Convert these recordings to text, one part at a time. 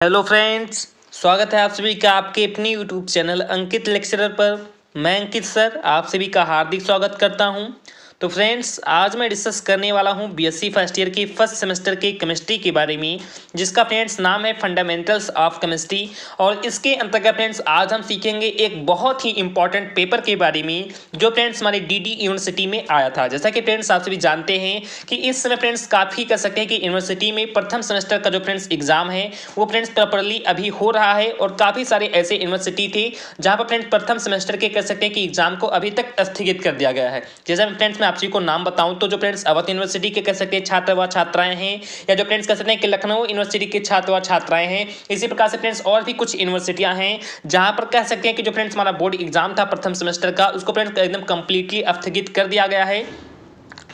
Hello friends, स्वागत है आप सभी का आपके अपने यूट्यूब चैनल अंकित लेक्चरर पर। मैं अंकित सर आप सभी का हार्दिक स्वागत करता हूं। तो फ्रेंड्स, आज मैं डिस्कस करने वाला हूं बीएससी फर्स्ट ईयर की फर्स्ट सेमेस्टर की केमिस्ट्री के बारे में, जिसका फ्रेंड्स नाम है फंडामेंटल्स ऑफ केमिस्ट्री। और इसके अंतर्गत फ्रेंड्स आज हम सीखेंगे एक बहुत ही इंपॉर्टेंट पेपर के बारे में, जो फ्रेंड्स हमारे डीडी यूनिवर्सिटी में आया था। जैसा कि फ्रेंड्स आप सभी जानते हैं कि इस समय फ्रेंड्स काफ़ी कह सकते हैं कि यूनिवर्सिटी में प्रथम सेमेस्टर का जो फ्रेंड्स एग्जाम है वो फ्रेंड्स प्रॉपरली अभी हो रहा है। और काफ़ी सारे ऐसे यूनिवर्सिटी थे जहाँ पर फ्रेंड्स प्रथम सेमेस्टर के कह सकते हैं कि एग्जाम को अभी तक स्थगित कर दिया गया है। जैसे फ्रेंड्स मैं आप सभी को नाम बताऊं तो जो फ्रेंड्स अवध यूनिवर्सिटी के कह सकते हैं छात्र व छात्राएं हैं, या जो फ्रेंड्स कह सकते हैं कि लखनऊ यूनिवर्सिटी के छात्र व छात्राएं हैं। इसी प्रकार से फ्रेंड्स और भी कुछ यूनिवर्सिटियां हैं जहां पर कह सकते हैं कि जो फ्रेंड्स हमारा बोर्ड एग्जाम था प्रथम सेमेस्टर का, उसको फ्रेंड्स एकदम कंप्लीटली स्थगित कर दिया गया है।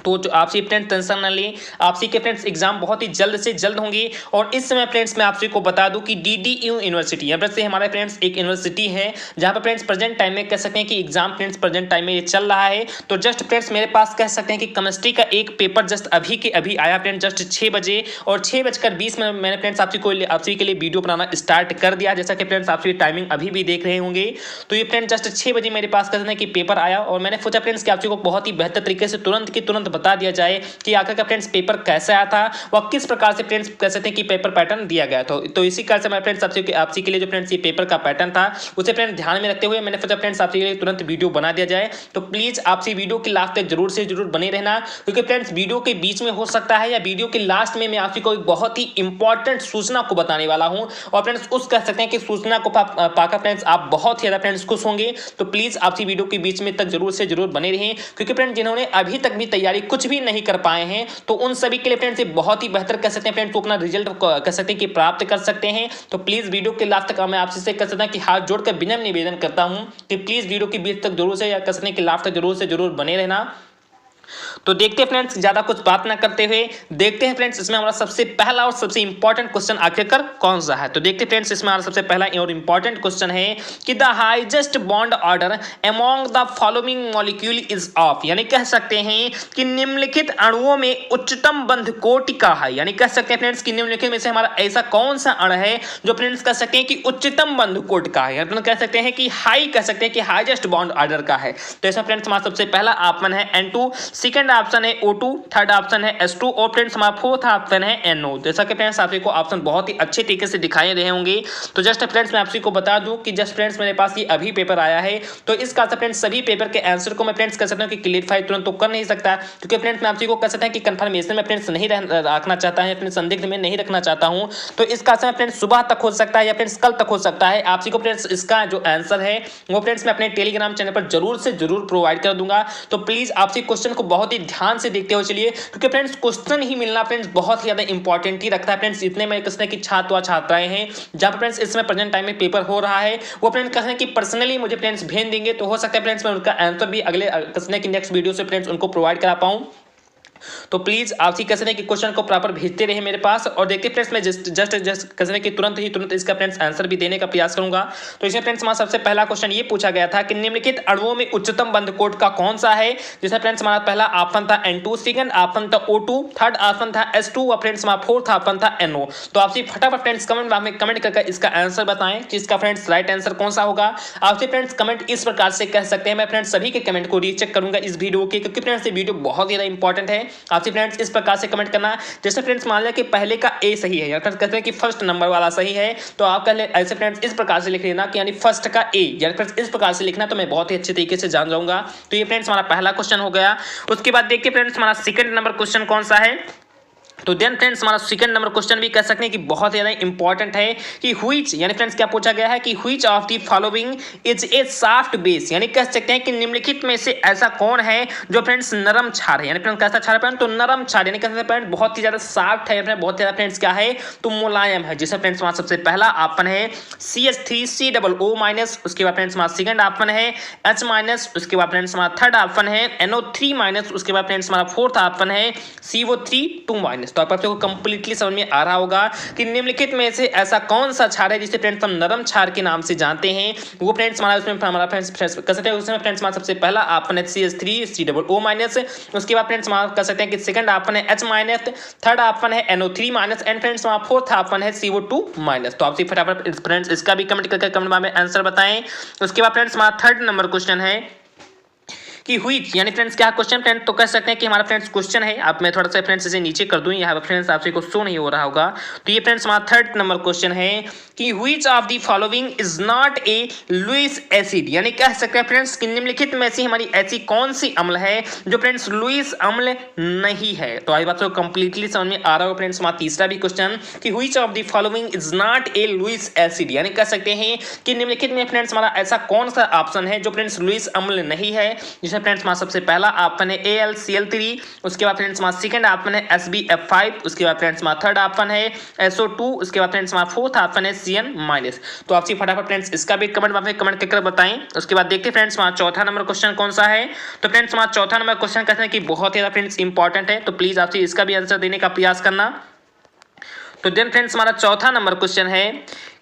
तो जो आपसे फ्रेंड्स टेंशन ना लें, आपसी के फ्रेंड्स एग्जाम बहुत ही जल्द से जल्द होंगे। और इस समय फ्रेंड्स मैं आपसे को बता दूं कि डीडीयू यूनिवर्सिटी यहाँ पर से हमारे फ्रेंड्स एक यूनिवर्सिटी है जहाँ पर फ्रेंड्स प्रेजेंट टाइम में कह सकते हैं कि एग्जाम फ्रेंड्स प्रेजेंट टाइम में ये चल रहा है। तो जस्ट फ्रेंड्स मेरे पास कह सकते हैं कि केमिस्ट्री का एक पेपर जस्ट अभी के अभी आया फ्रेंड्स, जस्ट 6 बजे और 6:20 में मैंने फ्रेंड्स आपसे के लिए वीडियो बनाना स्टार्ट कर दिया। जैसा कि फ्रेंड्स आपसे टाइमिंग अभी भी देख रहे होंगे। तो ये फ्रेंड्स जस्ट 6 बजे मेरे पास कह सकते हैं कि पेपर आया और मैंने सोचा फ्रेंड्स कि आपको बहुत ही बेहतर तरीके से तुरंत बता दिया जाए कि आखिर का फ्रेंड्स पेपर कैसे आया था और किस प्रकार से फ्रेंड्स कह सकते हैं कि पेपर पैटर्न दिया गया था। तो इसी कारण से मैं फ्रेंड्स आपसे के लिए जो फ्रेंड्स ये पेपर का पैटर्न था उसे फ्रेंड्स ध्यान में रखते हुए मैंने सोचा फ्रेंड्स आपसे के लिए तुरंत वीडियो बना दिया जाए। तो प्लीज आपसे वीडियो के लास्ट तक जरूर से जरूर बने रहना, क्योंकि फ्रेंड्स वीडियो के बीच में हो सकता है या वीडियो के लास्ट में मैं आपसे को एक बहुत ही इंपॉर्टेंट सूचना को बताने वाला हूं। और फ्रेंड्स उस कह सकते हैं कि सूचना को पाकर फ्रेंड्स आप बहुत ज्यादा फ्रेंड्स खुश होंगे। तो प्लीज आपसे वीडियो के बीच में तक जरूर से जरूर बने रहें, क्योंकि फ्रेंड्स जिन्होंने अभी तक भी तैयारी कुछ भी नहीं कर पाए हैं तो उन सभी के लिए फ्रेंड्स ये बहुत ही बेहतर कह सकते हैं फ्रेंड्स, तो अपना रिजल्ट कह सकते हैं कि प्राप्त कर सकते हैं। तो प्लीज वीडियो के लास्ट तक मैं आपसे कह सकता हूं कि हाथ जोड़कर विनम्र निवेदन करता हूं कि प्लीज वीडियो के बीच तक जरूर से या कह सकते हैं कि लास्ट तक जरूर से जरूर बने रहना। तो देखते हैं फ्रेंड्स, ज्यादा कुछ बात ना करते हुए देखते हैं फ्रेंड्स इसमें हमारा सबसे पहला और सबसे इंपॉर्टेंट क्वेश्चन आखिरकार कौन सा है। तो देखते हैं फ्रेंड्स इसमें हमारा सबसे पहला और इंपॉर्टेंट क्वेश्चन है कि the highest bond order among the following molecule is of, यानी कह सकते हैं कि निम्नलिखित अणुओं में उच्चतम बंध कोटि का है। यानी कह सकते हैं फ्रेंड्स कि निम्नलिखित में से हमारा ऐसा कौन सा अणु है जो फ्रेंड्स कह सकते हैं कि उच्चतम बंध कोटि का है, या कह सकते हैं कि हाई कह सकते हैं कि हाईएस्ट बॉन्ड ऑर्डर का है। तो इसमें फ्रेंड्स हमारा सबसे पहला ऑप्शन है N2, सेकंड ऑप्शन है O2, थर्ड ऑप्शन है S2 और फ्रेंड्स हमारा फोर्थ ऑप्शन है NO। जैसा कि फ्रेंड्स आपको ऑप्शन बहुत ही अच्छे तरीके से दिखाई रहे होंगे। तो जस्ट फ्रेंड्स मैं आपको बता दूं कि जस्ट फ्रेंड्स मेरे पास ये अभी पेपर आया है, तो इसका फ्रेंड्स सभी पेपर के आंसर को मैं फ्रेंड्स कह सकता हूं कि क्लियरफाई तुरंत तो कर नहीं सकता, क्योंकि फ्रेंड्स मैं आपको कह सकता हूं कि कंफर्मेशन में फ्रेंड्स नहीं रखना चाहता है, अपने संदिग्ध में नहीं रखना चाहता हूं। तो इसका समय फ्रेंड्स सुबह तक हो सकता है या फ्रेंड्स कल तक हो सकता है। आपको फ्रेंड्स इसका जो आंसर है वो फ्रेंड्स मैं अपने टेलीग्राम चैनल पर जरूर से जरूर प्रोवाइड कर दूंगा। तो प्लीज आपसे क्वेश्चन को बहुत ही ध्यान से देखते हुए चलिए, क्योंकि फ्रेंड्स क्वेश्चन ही मिलना फ्रेंड्स बहुत ही ज्यादा इंपॉर्टेंट ही रखता है फ्रेंड्स। इतने में किसने की छात्र व छात्राएं हैं जहां पर फ्रेंड्स इसमें प्रेजेंट टाइम में पेपर हो रहा है, वो फ्रेंड्स कहते हैं कि पर्सनली मुझे फ्रेंड्स भेज देंगे, तो हो सकता है फ्रेंड्स मैं उनका आंसर भी अगले किसने की नेक्स्ट वीडियो से फ्रेंड्स उनको प्रोवाइड करा पाऊं। तो प्लीज आप ही कैसे कि क्वेश्चन को प्रॉपर भेजते रहे मेरे पास। और देखते फ्रेंड्स मैं जस्ट कैसे कि तुरंत इसका फ्रेंड्स आंसर भी देने का प्रयास करूंगा। तो इसमें फ्रेंड्स हमारा सबसे पहला क्वेश्चन ये पूछा गया था कि निम्नलिखित अणुओं में उच्चतम बंध कोट का कौन सा है। जिसमें फ्रेंड्स हमारा पहला ऑप्शन था N2, सेकंड ऑप्शन था O2, थर्ड ऑप्शन था S2 और फ्रेंड्स हमारा फोर्थ ऑप्शन था NO। तो आपसे फटाफट फ्रेंड्स कमेंट करके इसका आंसर बताएं कि इसका फ्रेंड्स राइट आंसर कौन सा होगा। आपसे फ्रेंड्स कमेंट इस प्रकार से कह सकते हैं, मैं फ्रेंड्स सभी के कमेंट को रीचेक करूंगा इस वीडियो के, क्योंकि फ्रेंड्स ये वीडियो बहुत ज्यादा इंपॉर्टेंट है। आपसे फ्रेंड्स इस प्रकार से कमेंट करना, जैसे फ्रेंड्स मान लिया कि पहले का ए सही है या फिर कहते हैं कि फर्स्ट नंबर वाला सही है, तो आप कह ऐसे फ्रेंड्स इस प्रकार से लिख लेना कि यानी फर्स्ट का ए, यानी फ्रेंड्स इस प्रकार से लिखना, तो मैं बहुत ही अच्छे तरीके से जान जाऊंगा। तो ये फ्रेंड्स हमारा पहला क्वेश्चन हो गया। उसके बाद देखिए फ्रेंड्स हमारा सेकंड नंबर क्वेश्चन कौन सा है। तो देन फ्रेंड्स हमारा सेकंड नंबर क्वेश्चन भी कह सकते हैं कि बहुत ज्यादा इंपॉर्टेंट है कि व्हिच, यानी फ्रेंड्स क्या पूछा गया है कि which of the following is a soft base, यानी कह सकते हैं कि निम्नलिखित में से ऐसा कौन है जो फ्रेंड्स नरम क्षार है। यानी फ्रेंड्स कैसा क्षार है, तो नरम क्षार, यानी कह सकते हैं फ्रेंड्स बहुत ही ज्यादा सॉफ्ट है, बहुत ज्यादा फ्रेंड्स क्या है तो मुलायम है। जैसे फ्रेंड्स हमारा सबसे पहला ऑप्शन है CH3COO-, उसके बाद फ्रेंड्स हमारा सेकंड ऑप्शन है H-, उसके बाद फ्रेंड्स हमारा थर्ड ऑप्शन है NO3-, उसके बाद फ्रेंड्स हमारा फोर्थ ऑप्शन है CO3-2-। तो आपको कंप्लीटली समझ में आ रहा होगा कि निम्नलिखित में से ऐसा कौन सा क्षार है जिसे फ्रेंड्स हम नरम क्षार के नाम से जानते हैं। वो फ्रेंड्स हमारा उसमें हमारा फ्रेंड्स कर सकते हैं उसमें फ्रेंड्स हमारा सबसे पहला ऑप्शन है CH3 COO-। उसके बाद फ्रेंड्स हमारा कर सकते हैं कि सेकंड ऑप्शन है H-, थर्ड ऑप्शन है NO3- एंड फ्रेंड्स हमारा फोर्थ ऑप्शन है CO2-। तो आपसे फटाफट फ्रेंड्स इसका भी कमेंट करके कमेंट में आंसर बताएं। उसके बाद फ्रेंड्स हमारा थर्ड नंबर क्वेश्चन है कि व्हिच, यानी फ्रेंड्स क्या क्वेश्चन फ्रेंड तो कह सकते हैं कि हमारा फ्रेंड्स क्वेश्चन है। आप मैं थोड़ा सा फ्रेंड्स इसे नीचे कर दूं, यहाँ पर फ्रेंड्स आपसे को शो नहीं हो रहा होगा। तो ये फ्रेंड्स हमारा थर्ड नंबर क्वेश्चन है कि which of the following is not a Lewis acid, यानी कह सकते हैं फ्रेंड्स कि निम्नलिखित में से हमारी ऐसी कौन सी अम्ल है जो फ्रेंड्स लुईस अम्ल नहीं है। तो आई बात को कंप्लीटली समझ में आ रहा होगा फ्रेंड्स हमारा तीसरा भी क्वेश्चन कि which of the following is not a Lewis acid, यानी कह सकते हैं कि निम्नलिखित में फ्रेंड्स हमारा ऐसा कौन सा ऑप्शन है जो फ्रेंड्स लुईस अम्ल नहीं है। जिसमें फ्रेंड्स हमारा सबसे पहला ऑप्शन है AlCl3, उसके बाद फ्रेंड्स हमारा सेकंड ऑप्शन है SbF5, उसके बाद फ्रेंड्स हमारा थर्ड ऑप्शन है SO2, उसके बाद फ्रेंड्स हमारा फोर्थ ऑप्शन है Cn-। तो आपसे फटाफट फ्रेंड्स इसका भी कमेंट करके बताएं। उसके बाद देखते हैं फ्रेंड्स हमारा चौथा नंबर क्वेश्चन कौन सा है। तो फ्रेंड्स हमारा चौथा नंबर क्वेश्चन कहते हैं कि बहुत ज्यादा फ्रेंड्स इंपॉर्टेंट है, तो प्लीज आपसे इसका भी आंसर देने का प्रयास करना। तो देन फ्रेंड्स हमारा चौथा नंबर क्वेश्चन है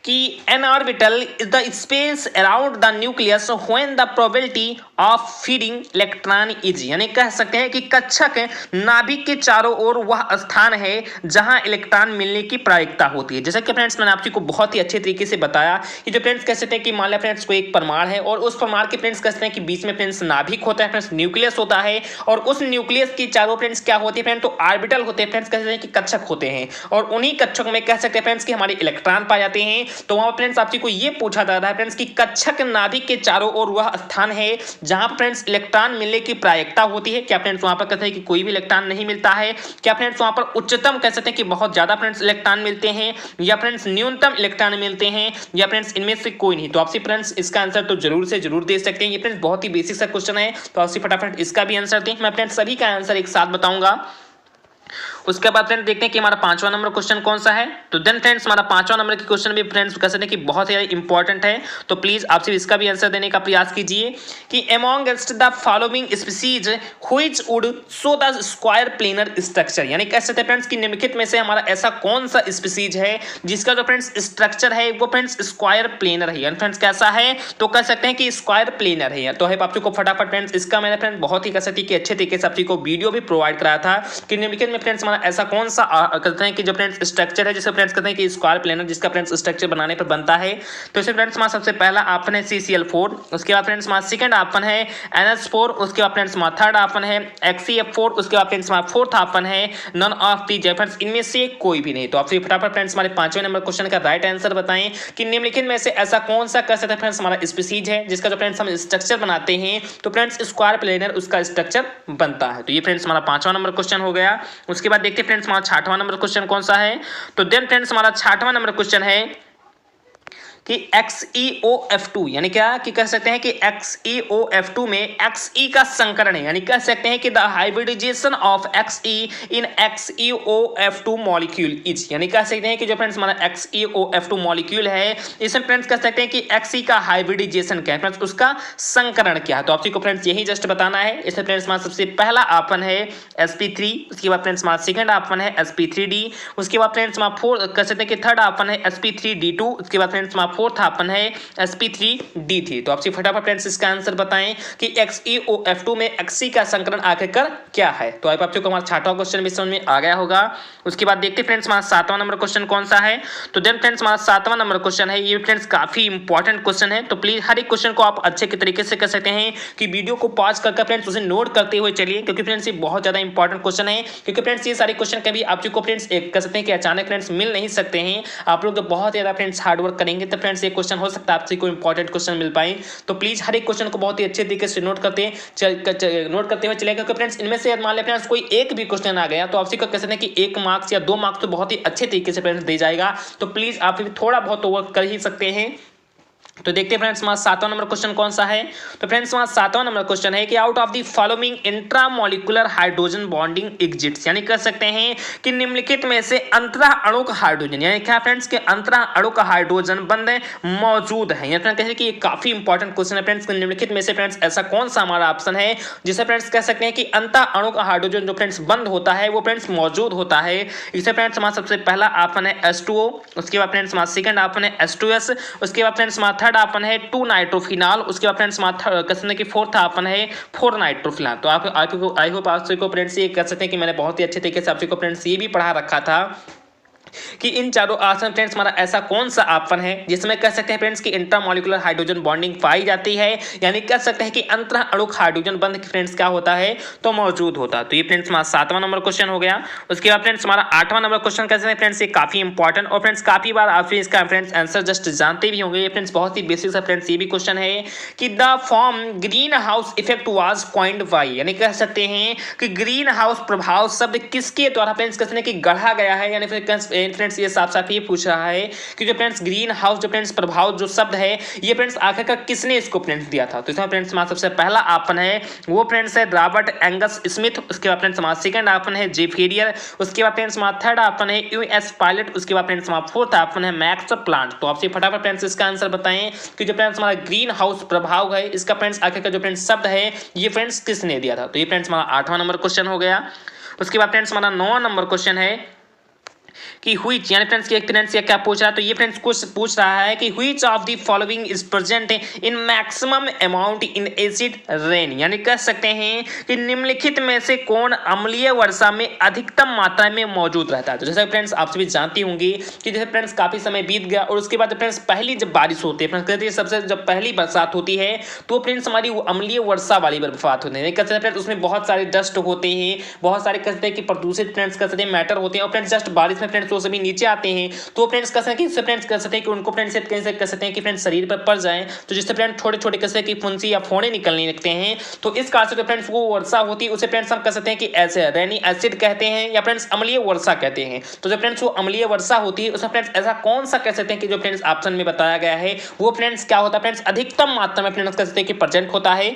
कि N orbital is the space around the nucleus when the probability of feeding electron is, यानी कह सकते हैं कि कक्षक नाभिक के चारों ओर वह स्थान है जहां इलेक्ट्रॉन मिलने की प्रायिकता होती है। जैसा कि फ्रेंड्स मैंने आपको बहुत ही अच्छे तरीके से बताया कि जो फ्रेंड्स कह सकते हैं कि मान लिया फ्रेंड्स को एक परमाणु है और उस परमाणु के फ्रेंड्स कहते हैं कि बीच में फ्रेंड्स नाभिक होता है, फ्रेंड्स न्यूक्लियस होता है, और उस न्यूक्लियस के चारों फ्रेंड्स क्या होते हैं फ्रेंड तो ऑर्बिटल होते हैं, फ्रेंड्स कहते हैं कि कक्षक होते हैं, और उन्हीं कक्षक में कह सकते हैं फ्रेंड्स कि हमारे इलेक्ट्रॉन पाए जाते हैं। तो वहां फ्रेंड्स आपसे को ये पूछा जा रहा है फ्रेंड्स कि कक्षक नाभिक के चारों ओर वह स्थान है जहां फ्रेंड्स इलेक्ट्रॉन मिलने की प्रायिकता होती है। क्या फ्रेंड्स वहां पर कहते हैं कि कोई भी इलेक्ट्रॉन नहीं मिलता है, क्या फ्रेंड्स वहां पर उच्चतम कह सकते हैं कि बहुत ज्यादा फ्रेंड्स इलेक्ट्रॉन मिलते हैं, या फ्रेंड्स न्यूनतम इलेक्ट्रॉन मिलते हैं, या फ्रेंड्स इनमें से कोई नहीं। तो आपसे फ्रेंड्स इसका आंसर तो जरूर से जरूर दे सकते हैं। ये फ्रेंड्स बहुत ही बेसिक सा क्वेश्चन है, तो आपसे फटाफट इसका भी आंसर दें। मैं फ्रेंड्स सभी का आंसर एक साथ बताऊंगा। उसके बाद फ्रेंड्स देखते हैं कि हमारा पांचवा नंबर क्वेश्चन कौन सा है। तो देन फ्रेंड्स हमारा पांचवा नंबर की क्वेश्चन भी फ्रेंड्स कह सकते हैं कि बहुत ही इंपॉर्टेंट है, तो प्लीज आपसे इसका भी आंसर देने का प्रयास कीजिए कि amongst the following species which would show the square planar structure, यानी कह सकते हैं फ्रेंड्स कि निम्नलिखित में से हमारा ऐसा कौन सा स्पीसीज है जिसका जो फ्रेंड्स स्ट्रक्चर है वो फ्रेंड्स स्क्वायर प्लेनर है, यानी फ्रेंड्स कैसा है तो कह सकते हैं कि स्क्वायर प्लेनर है। तो आप आपको फटाफट फ्रेंड्स इसका मैंने फ्रेंड्स बहुत ही कह सकते हैं कि अच्छे तरीके से आपको वीडियो भी प्रोवाइड कराया था कि निम्नलिखित में फ्रेंड्स ऐसा कौन सा कहते हैं कि जो फ्रेंड्स स्ट्रक्चर है जिसे फ्रेंड्स कहते हैं कि स्क्वायर प्लेनर जिसका फ्रेंड्स स्ट्रक्चर बनाने पर बनता है। तो इसे फ्रेंड्स हमारा सबसे पहला ऑप्शन है CCl4, उसके बाद फ्रेंड्स हमारा सेकंड ऑप्शन है NH4, उसके बाद फ्रेंड्स हमारा थर्ड ऑप्शन है XCF4, उसके बाद फ्रेंड्स हमारा फोर्थ ऑप्शन है नन ऑफ दी फ्रेंड्स इनमें से कोई भी नहीं। तो आपसे फटाफट फ्रेंड्स हमारे पांचवें नंबर क्वेश्चन का राइट आंसर बताएं कि निम्नलिखित में से ऐसा कौन सा कह सकते हैं फ्रेंड्स हमारा स्पीसीज है जिसका जो फ्रेंड्स हम स्ट्रक्चर बनाते हैं तो फ्रेंड्स स्क्वायर प्लेनर उसका स्ट्रक्चर बनता है। तो ये फ्रेंड्स हमारा पांचवा नंबर क्वेश्चन हो गया। उसके बाद देखते हैं फ्रेंड्स हमारा छठवां नंबर क्वेश्चन कौन सा है। तो देन फ्रेंड्स हमारा छठवां नंबर क्वेश्चन है कि XeOF2, यानी क्या कि कह सकते हैं कि XeOF2 में Xe का संकरण है, यानी कह सकते हैं कि the hybridization of Xe in XeOF2 molecule is, यानी कह सकते हैं कि जो फ्रेंड्स हमारा XeOF2 मॉलिक्यूल है इसमें फ्रेंड्स कह सकते हैं कि Xe का हाइब्रिडाइजेशन क्या है फ्रेंड्स उसका संकरण क्या है। तो आपको फ्रेंड्स यही जस्ट बताना है। इसमें फ्रेंड्स हमारा सबसे पहला ऑप्शन है sp3, उसके बाद फ्रेंड्स हमारा सेकंड ऑप्शन है sp3d, उसके बाद फ्रेंड्स हमारा फोर्थ कह सकते हैं कि थर्ड ऑप्शन है sp3d2, उसके बाद फ्रेंड्स हमारा फोर्थ ऑप्शन है sp3d3। तो आपसे फटाफट फ्रेंड्स इसका आंसर बताएं कि XeOF2 में Xe का संकरण आखिरकार क्या है। तो आपको हमारा छठवां क्वेश्चन भी समझ में आ गया होगा। उसके बाद देखते फ्रेंड्स हमारा सातवां नंबर क्वेश्चन कौन सा है। तो देन फ्रेंड्स हमारा सातवां नंबर क्वेश्चन है, ये फ्रेंड्स काफी इंपॉर्टेंट क्वेश्चन है, तो प्लीज हर एक क्वेश्चन को आप अच्छे के तरीके से कर सकते हैं कि वीडियो को पॉज करके फ्रेंड्स उसे नोट करते हुए चलिए, क्योंकि फ्रेंड्स ये बहुत ज्यादा इंपॉर्टेंट क्वेश्चन है। क्योंकि फ्रेंड्स ये सारे क्वेश्चन कभी आपको फ्रेंड्स कह सकते हैं कि अचानक फ्रेंड्स मिल नहीं सकते हैं, आप लोग बहुत ज्यादा फ्रेंड्स हार्डवर्क करेंगे तो फ्रेंड्स ये क्वेश्चन हो सकता है आपसे कोई इंपॉर्टेंट क्वेश्चन मिल पाए। तो प्लीज हर एक क्वेश्चन को बहुत ही अच्छे तरीके से नोट करते हुए चलेगा, क्योंकि फ्रेंड्स इनमें से मान लें फ्रेंड्स कोई एक भी क्वेश्चन आ गया तो आपसे कह सकते हैं कि 1 मार्क्स या 2 मार्क्स तो बहुत ही अच्छे तरीके से फ्रेंड्स दे जाएगा। तो प्लीज आप थोड़ा बहुत तो वर्क कर ही सकते हैं। तो देखते हैं फ्रेंड्स हमारा 7वां नंबर क्वेश्चन कौन सा है। तो फ्रेंड्स हमारा 7वां नंबर क्वेश्चन है कि out of the following intramolecular hydrogen bonding exits, यानी कह सकते हैं कि निम्नलिखित में से अंतरः अणु का हाइड्रोजन, यानी क्या फ्रेंड्स के अंतरः अणु का हाइड्रोजन बंध मौजूद है। यानी कहते हैं कि ये काफी इंपॉर्टेंट क्वेश्चन है फ्रेंड्स। निम्नलिखित में से फ्रेंड्स ऐसा कौन सा हमारा ऑप्शन है जिसे फ्रेंड्स कह सकते हैं कि अंतः अणु का हाइड्रोजन जो फ्रेंड्स बंद होता है वो फ्रेंड्स मौजूद होता है। इसे फ्रेंड्स हमारा सबसे पहला ऑप्शन है H2O, उसके बाद फ्रेंड्स हमारा सेकंड ऑप्शन है H2S, उसके बाद फ्रेंड्स हमारा थर्ड ऑप्शन है 2 नाइट्रोफिनॉल, उसके बाद फ्रेंड्स हमारा कहते कि फोर्थ ऑप्शन है 4 नाइट्रोफिनॉल। तो आप आई होप आप सभी को फ्रेंड्स ये कह सकते हैं कि मैंने बहुत ही अच्छे तरीके से आप सभी को फ्रेंड्स ये भी पढ़ा रखा था कि इन चारों ऑप्शन फ्रेंड्स हमारा ऐसा कौन सा ऑप्शन है जिसमें कह सकते हैं फ्रेंड्स कि इंट्रामोलिकुलर हाइड्रोजन बॉन्डिंग पाई जाती है, यानी कह सकते हैं कि अंतरः अणुक हाइड्रोजन बंध फ्रेंड्स क्या होता है तो मौजूद होता है। तो ये फ्रेंड्स हमारा 7वां नंबर क्वेश्चन हो गया। उसके बाद फ्रेंड्स हमारा 8वां नंबर क्वेश्चन कैसे है फ्रेंड्स, ये काफी इंपॉर्टेंट और फ्रेंड्स काफी बार आप इसका फ्रेंड्स आंसर जस्ट जानते भी होंगे। ये फ्रेंड्स बहुत ही बेसिक है फ्रेंड्स। ये भी क्वेश्चन है कि the form green house effect was coined bye, यानी कह सकते हैं कि ग्रीन हाउस प्रभाव शब्द किसके द्वारा फ्रेंड्स कहते हैं कि गढ़ा गया है, यानी फ्रेंड्स ये साफ साफ ये पूछ रहा है कि जो फ्रेंड्स ग्रीन हाउस जो फ्रेंड्स प्रभाव जो शब्द है ये फ्रेंड्स आखिरकार किसने इसको फ्रेंड्स दिया था। तो इसमें फ्रेंड्स हमारा सबसे पहला ऑप्शन है वो फ्रेंड्स है रॉबर्ट एंगस स्मिथ, उसके बाद फ्रेंड्स हमारा सेकंड ऑप्शन है जे फेरियर, उसके बाद फ्रेंड्स हमारा थर्ड ऑप्शन है यूएस पायलट, उसके बाद फ्रेंड्स हमारा फोर्थ ऑप्शन है मैक्स प्लांट। तो आपसे फटाफट फ्रेंड्स इसका आंसर बताएं कि जो फ्रेंड्स हमारा ग्रीन हाउस प्रभाव है इसका फ्रेंड्स आखिरकार जो फ्रेंड्स शब्द है ये फ्रेंड्स किसने दिया था। तो ये फ्रेंड्स हमारा 8वां नंबर क्वेश्चन हो गया। उसके बाद फ्रेंड्स हमारा 9वां नंबर क्वेश्चन है कि व्हिच, यानी फ्रेंड्स कि एक फ्रेंड्स ये क्या पूछ रहा है, तो ये फ्रेंड्स कुछ पूछ रहा है कि which of the following is present in maximum amount in acid rain, यानी कह सकते हैं कि निम्नलिखित में से कौन अम्लीय वर्षा में अधिकतम मात्रा में मौजूद रहता है। तो जैसे फ्रेंड्स आप सभी जानती होंगी कि जैसे फ्रेंड्स काफी समय बीत गया और उसके बाद फ्रेंड्स पहली जब बारिश होती है फ्रेंड्स कहते हैं सबसे जब पहली बरसात होती है तो फ्रेंड्स हमारी वो अम्लीय वर्षा वाली बरसात होती है। कहते हैं फ्रेंड्स उसमें बहुत सारे डस्ट होते हैं, बहुत सारे कहते हैं कि प्रदूषित फ्रेंड्स कहते हैं मैटर होते हैं और फ्रेंड्स जस्ट बारिश में फ्रेंड्स वो सभी नीचे आते हैं तो फ्रेंड्स कह सकते हैं कि फ्रेंड्स कह सकते हैं कि उनको फ्रेंड्स कैसे कह सकते हैं कि फ्रेंड्स शरीर पर पड़ जाए तो जिससे फ्रेंड्स छोटे छोटे कह सकते हैं कि फुंसी या फोड़े निकलने लगते हैं। तो इस कारण से जो फ्रेंड्स वो वर्षा होती है उसे फ्रेंड्स हम कह सकते हैं कि ऐसे रेनी एसिड कहते हैं या फ्रेंड्स अम्लीय वर्षा कहते हैं। तो जो फ्रेंड्स वो अम्लीय वर्षा होती है उसमें फ्रेंड्स ऐसा कौन सा कह सकते हैं कि जो फ्रेंड्स ऑप्शन में बताया गया है वो फ्रेंड्स क्या होता है फ्रेंड्स अधिकतम मात्रा में फ्रेंड्स कह सकते हैं कि प्रेजेंट होता है।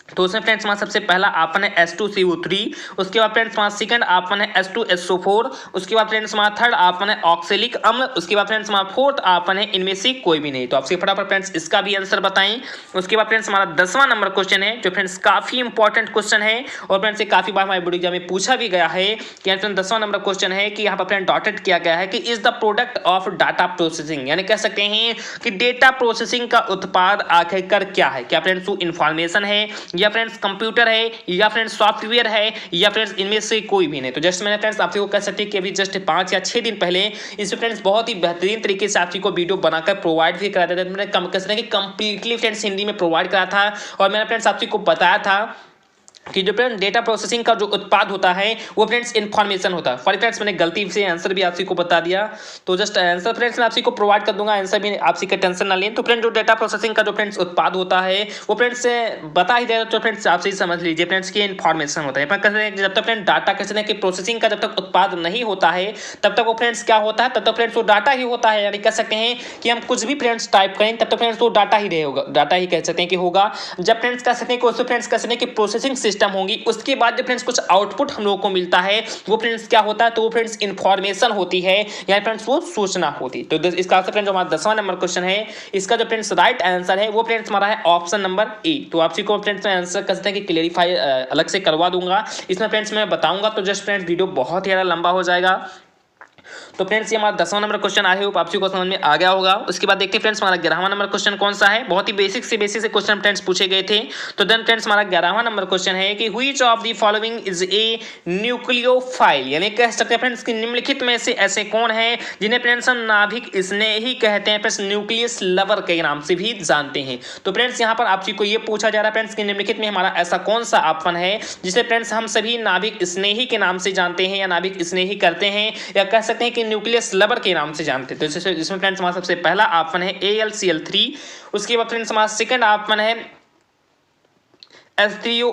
तो उसमें फ्रेंड्स हमारा सबसे पहला ऑप्शन है H2CO3, उसके बाद फ्रेंड्स हमारा सेकंड ऑप्शन है H2SO4, उसके बाद फ्रेंड्स हमारा थर्ड ऑप्शन है ऑक्सैलिक अम्ल, उसके बाद फ्रेंड्स हमारा फोर्थ ऑप्शन है इनमें से कोई भी नहीं। तो आपसे फटाफट फ्रेंड्स इसका भी आंसर बताएं। उसके बाद फ्रेंड्स हमारा 10वां नंबर क्वेश्चन है जो फ्रेंड्स काफी इंपॉर्टेंट क्वेश्चन है और फ्रेंड्स ये काफी बार हमारे बोर्ड एग्जाम में पूछा भी गया है कि 10वां नंबर क्वेश्चन है कि यहाँ पर फ्रेंड डॉटेड किया गया है कि is the product of data processing, यानी कह सकते हैं कि डेटा प्रोसेसिंग का उत्पाद आखिरकार क्या है। क्या फ्रेंड्स वो इंफॉर्मेशन है या फ्रेंड्स कंप्यूटर है या फ्रेंड्स सॉफ्टवेयर है या फ्रेंड्स इनमें से कोई भी नहीं। तो जस्ट मैंने फ्रेंड्स आपको कह सकते हैं कि अभी जस्ट 5 या 6 दिन पहले इसमें फ्रेंड्स बहुत ही बेहतरीन तरीके से आपको वीडियो बनाकर प्रोवाइड भी करा देते थे। मैंने कह सकते हैं कि कंप्लीटली फ्रेंड्स हिंदी में प्रोवाइड करा था और मैंने फ्रेंड्स आपको बताया था कि जो फ्रेंड्स डेटा प्रोसेसिंग का जो उत्पाद होता है वो फ्रेंड्स इन्फॉर्मेशन होता है। फॉर फ्रेंड्स मैंने गलती से आंसर भी आप को बता दिया तो जस्ट आंसर फ्रेंड्स मैं आपको प्रोवाइड कर दूंगा, आंसर भी आप का टेंशन ना लें। तो फ्रेंड्स जो डेटा प्रोसेसिंग का जो फ्रेंड्स उत्पाद होता है वो फ्रेंड्स बता ही दे तो फ्रेंड्स आप सही समझ लीजिए फ्रेंड्स की इन्फॉर्मेशन होता है। कहते हैं जब तक फ्रेंड डाटा कहते हैं कि प्रोसेसिंग का जब तक उत्पाद नहीं होता है तब तक वो फ्रेंड्स क्या होता है, तब तक फ्रेंड्स वो डाटा ही होता है। यानी कह सकते हैं कि हम कुछ भी फ्रेंड्स टाइप करें तब तक फ्रेंड्स वो डाटा ही रहेगा, डाटा ही कह सकते हैं कि होगा। जब फ्रेंड्स कह सकते हैं कि उसमें फ्रेंड्स कह सकते हैं कि प्रोसेसिंग सिस्टम होंगी उसके बाद जो फ्रेंड्स कुछ आउटपुट हम लोगों को मिलता है वो फ्रेंड्स क्या होता है तो वो फ्रेंड्स इंफॉर्मेशन होती है या फ्रेंड्स वो सूचना होती है। तो इसका आंसर फ्रेंड्स हमारा 10वां नंबर क्वेश्चन है इसका जो फ्रेंड्स राइट आंसर है वो फ्रेंड्स हमारा है ऑप्शन नंबर ए। तो आपसी को फ्रेंड्स मैं आंसर कर सकते हैं कि क्लेरिफाई अलग से करवा दूंगा, इसमें फ्रेंड्स मैं बताऊंगा तो जस्ट फ्रेंड्स वीडियो बहुत ही ज़्यादा लंबा हो जाएगा। तो फ्रेंड्स ये हमारा 10वां नंबर क्वेश्चन आई होप आपसी को समझ में आ गया होगा। उसके बाद देखते हैं फ्रेंड्स हमारा 11वां नंबर क्वेश्चन कौन सा है। बहुत ही बेसिक से क्वेश्चन फ्रेंड्स पूछे गए थे। तो देन फ्रेंड्स हमारा 11वां नंबर क्वेश्चन है कि which of the following is a nucleophile, यानी कह सकते हैं फ्रेंड्स कि निम्नलिखित में से ऐसे कौन है जिन्हें फ्रेंड्स हम नाभिक स्नेही कहते हैं, फ्रेंड्स न्यूक्लियस लवर के नाम से भी जानते हैं। तो फ्रेंड्स यहाँ पर आपसी को ये पूछा जा रहा है फ्रेंड्स कि निम्नलिखित में हमारा ऐसा कौन सा ऑप्शन है जिसे फ्रेंड्स हम सभी नाभिक स्नेही के नाम से जानते हैं या नाभिक स्नेही करते हैं या कह सकते हैं कि न्यूक्लियस लवर के नाम से जानते हैं। तो जिसमें फ्रेंड्स हमारा सबसे पहला ऑप्शन है AlCl3, उसके बाद फ्रेंड्स हमारा सेकंड ऑप्शन है H3O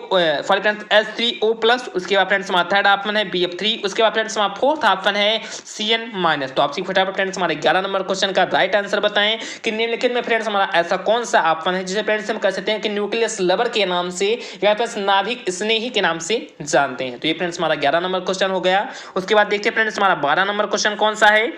sorry friends H3O plus, उसके बाद फ्रेंड्स हमारा थर्ड ऑप्शन है BF3, उसके बाद फ्रेंड्स हमारा फोर्थ ऑप्शन है CN माइनस। तो आपसे फटाफट फ्रेंड्स हमारे 11 नंबर क्वेश्चन का राइट आंसर बताएं कि निम्नलिखित में फ्रेंड्स हमारा ऐसा कौन सा ऑप्शन है जिसे फ्रेंड्स हम कह सकते हैं कि न्यूक्लियस लवर के नाम से या फिर नाभिक स्नेही के नाम से जानते हैं। तो ये फ्रेंड्स हमारा 11 नंबर क्वेश्चन हो गया। उसके बाद देखते हैं फ्रेंड्स हमारा 12 नंबर क्वेश्चन कौन सा है।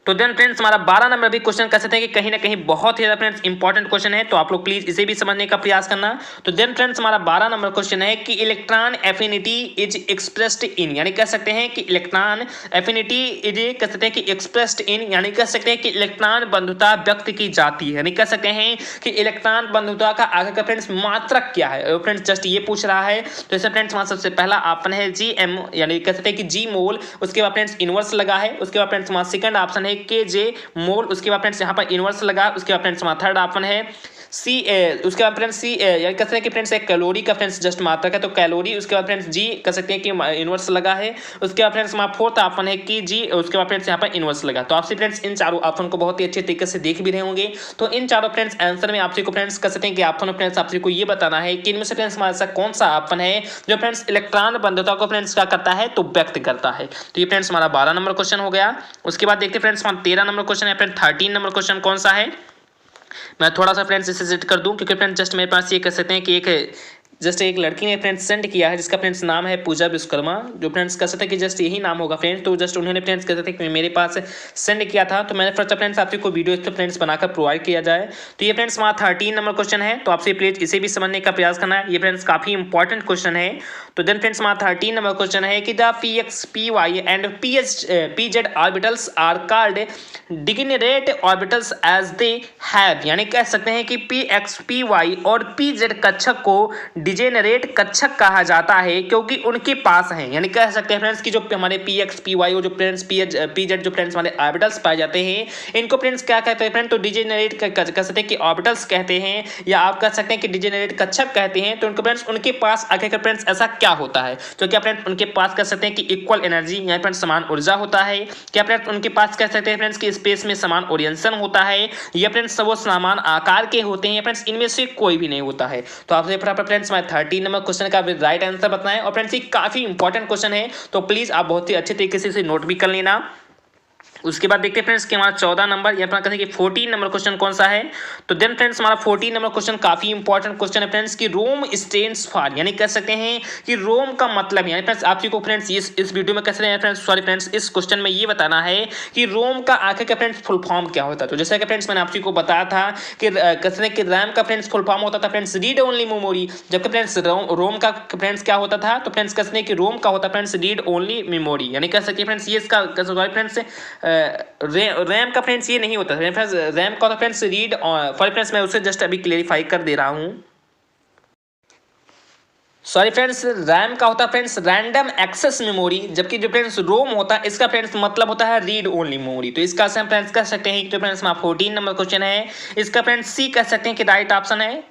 तो देन फ्रेंड्स हमारा 12 नंबर भी क्वेश्चन कह सकते हैं कि कहीं ना कहीं बहुत ही ज्यादा फ्रेंड्स इंपॉर्टेंट क्वेश्चन है, तो आप लोग प्लीज इसे भी समझने का प्रयास करना। तो देन फ्रेंड्स हमारा 12 नंबर क्वेश्चन है कि electron affinity is expressed in, यानी कह सकते हैं कि इलेक्ट्रॉन एफिनिटी इज कह सकते हैं कि एक्सप्रेस्ड इन, यानी कह सकते हैं कि इलेक्ट्रॉन बंधुता व्यक्त की जाती है, यानी कह सकते हैं कि इलेक्ट्रॉन बंधुता का आगे का फ्रेंड्स मात्रक क्या है। फ्रेंड्स जस्ट ये पूछ रहा है। तो इसे फ्रेंड्स हमारा सबसे पहला ऑप्शन है GM, यानी कह सकते हैं कि G मोल, उसके बाद फ्रेंड्स इनवर्स लगा है। उसके बाद फ्रेंड्स हमारा सेकंड ऑप्शन है KJ मोल, उसके बाद फ्रेंड्स यहाँ पर इनवर्स लगा। उसके बाद फ्रेंड्स हमारा थर्ड ऑप्शन है उसके बाद फ्रेंड्स यानी कह सकते हैं कि फ्रेंड्स एक कैलोरी का फ्रेंड्स जस्ट मात्रक है, तो कैलोरी। उसके बाद फ्रेंड्स G कह सकते हैं कि इनवर्स लगा है। उसके बाद फ्रेंड्स हमारा फोर्थ ऑप्शन है कि G, उसके बाद फ्रेंड्स यहाँ पर इनवर्स लगा। तो आपसे फ्रेंड्स इन चारों ऑप्शन को बहुत ही अच्छे तरीके से देख भी रहे होंगे। तो इन चारों फ्रेंड्स आंसर में आपसे को फ्रेंड्स कह सकते हैं कि ऑप्शन फ्रेंड्स आपसे को ये बताना है कि इनमें से फ्रेंड्स हमारा ऐसा कौन सा ऑप्शन है जो फ्रेंड्स इलेक्ट्रॉन बंधुता को फ्रेंड्स क्या करता है, तो व्यक्त करता है। तो ये फ्रेंड्स हमारा 12 नंबर क्वेश्चन हो गया। उसके बाद देखते फ्रेंड्स हमारा 13 नंबर क्वेश्चन है। फ्रेंड 13 नंबर क्वेश्चन कौन सा है, मैं थोड़ा सा फ्रेंड्स इसे सेट कर दूं क्योंकि फ्रेंड्स जस्ट मेरे पास ये कह सकते हैं कि एक लड़की ने फ्रेंड्स सेंड किया है जिसका फ्रेंड्स नाम है पूजा विश्वकर्मा, जो फ्रेंड्स कह सकते हैं कि जस्ट यही नाम होगा फ्रेंड्स। तो जस्ट उन्होंने फ्रेंड्स कह सकते हैं कि मेरे पास सेंड किया था, तो मैंने फर्स्ट फ्रेंड्स आपसे कोई वीडियो इस पर फ्रेंड्स बनाकर प्रोवाइड किया जाए। तो ये फ्रेंड्स हमारा 13 नंबर क्वेश्चन है, तो आपसे प्लीज इसे भी समझने का प्रयास करना है। ये फ्रेंड्स काफी इंपॉर्टेंट क्वेश्चन है। तो देन फ्रेंड्स हमारा 13 नंबर क्वेश्चन है कि the Px Py and Pz orbitals are called degenerate orbitals as they have, यानी कह सकते हैं कि Px Py और Pz कक्षक को डिजेनरेट कक्षक कहा जाता है क्योंकि उनके पास है, यानी कह सकते हैं फ्रेंड्स कि जो हमारे Px Py और जो फ्रेंड्स Pz जो फ्रेंड्स हमारे ऑर्बिटल्स पाए जाते हैं, इनको फ्रेंड्स क्या कहते हैं फ्रेंड, तो डिजेनरेट कह सकते हैं कि ऑर्बिटल्स कहते हैं, या आप कह सकते हैं कि डिजेनरेट कक्षक कहते हैं। तो उनको फ्रेंड्स उनके पास आखिर फ्रेंड्स ऐसा क्या होता है, तो क्या फ्रेंड्स उनके पास कह सकते हैं कि इक्वल एनर्जी या फ्रेंड्स समान ऊर्जा होता है, क्या फ्रेंड्स उनके पास कह सकते हैं फ्रेंड्स कि स्पेस में समान ओरिएंटेशन होता है, या फ्रेंड्स वो समान आकार के होते हैं, या फ्रेंड्स इनमें से कोई भी नहीं होता है। तो आपसे फटाफट फ्रेंड्स हमारे 13 नंबर क्वेश्चन का राइट आंसर बताएं। और फ्रेंड्स ये काफी इंपॉर्टेंट क्वेश्चन है, तो प्लीज आप बहुत ही अच्छे तरीके से इसे नोट भी कर लेना। उसके बाद देखते हैं फ्रेंड्स कि हमारा 14 नंबर या कहते हैं कि 14 नंबर क्वेश्चन कौन सा है। तो देन फ्रेंड्स हमारा 14 नंबर क्वेश्चन काफी इंपॉर्टेंट क्वेश्चन है फ्रेंड्स कि रोम स्टैंड्स फॉर, यानी कह सकते हैं कि रोम का मतलब, यानी फ्रेंड्स आप को फ्रेंड्स इस वीडियो में कह सकते हैं फ्रेंड्स सॉरी फ्रेंड्स इस क्वेश्चन में ये बताना है कि रोम का आखिर का फ्रेंड्स फुल फॉर्म क्या होता है। तो जैसा कि फ्रेंड्स मैंने आप को बताया था कि कह सकते हैं कि रैम का फ्रेंड्स फुल फॉर्म होता था फ्रेंड्स रीड ओनली मेमोरी, जबकि फ्रेंड्स रोम का फ्रेंड्स क्या होता था, तो फ्रेंड्स कह सकते हैं कि रोम का होता फ्रेंड्स रीड ओनली मेमोरी, यानी कह सकते हैं फ्रेंड्स ये इसका फ्रेंड्स रैम का फ्रेंड्स ये नहीं होता फ्रेंड्स, रैम का होता फ्रेंड्स रीड फॉर फ्रेंड्स मैं उसे जस्ट अभी क्लेरिफाई कर दे रहा हूं। सॉरी फ्रेंड्स रैम का होता है फ्रेंड्स रैंडम एक्सेस मेमोरी, जबकि जो फ्रेंड्स रोम होता है इसका फ्रेंड्स मतलब होता है रीड ओनली मेमोरी। तो इसका हम फ्रेंड्स कह सकते हैं कि फ्रेंड्स हमारा 14 नंबर क्वेश्चन है, इसका फ्रेंड्स सी कह सकते हैं कि राइट ऑप्शन है।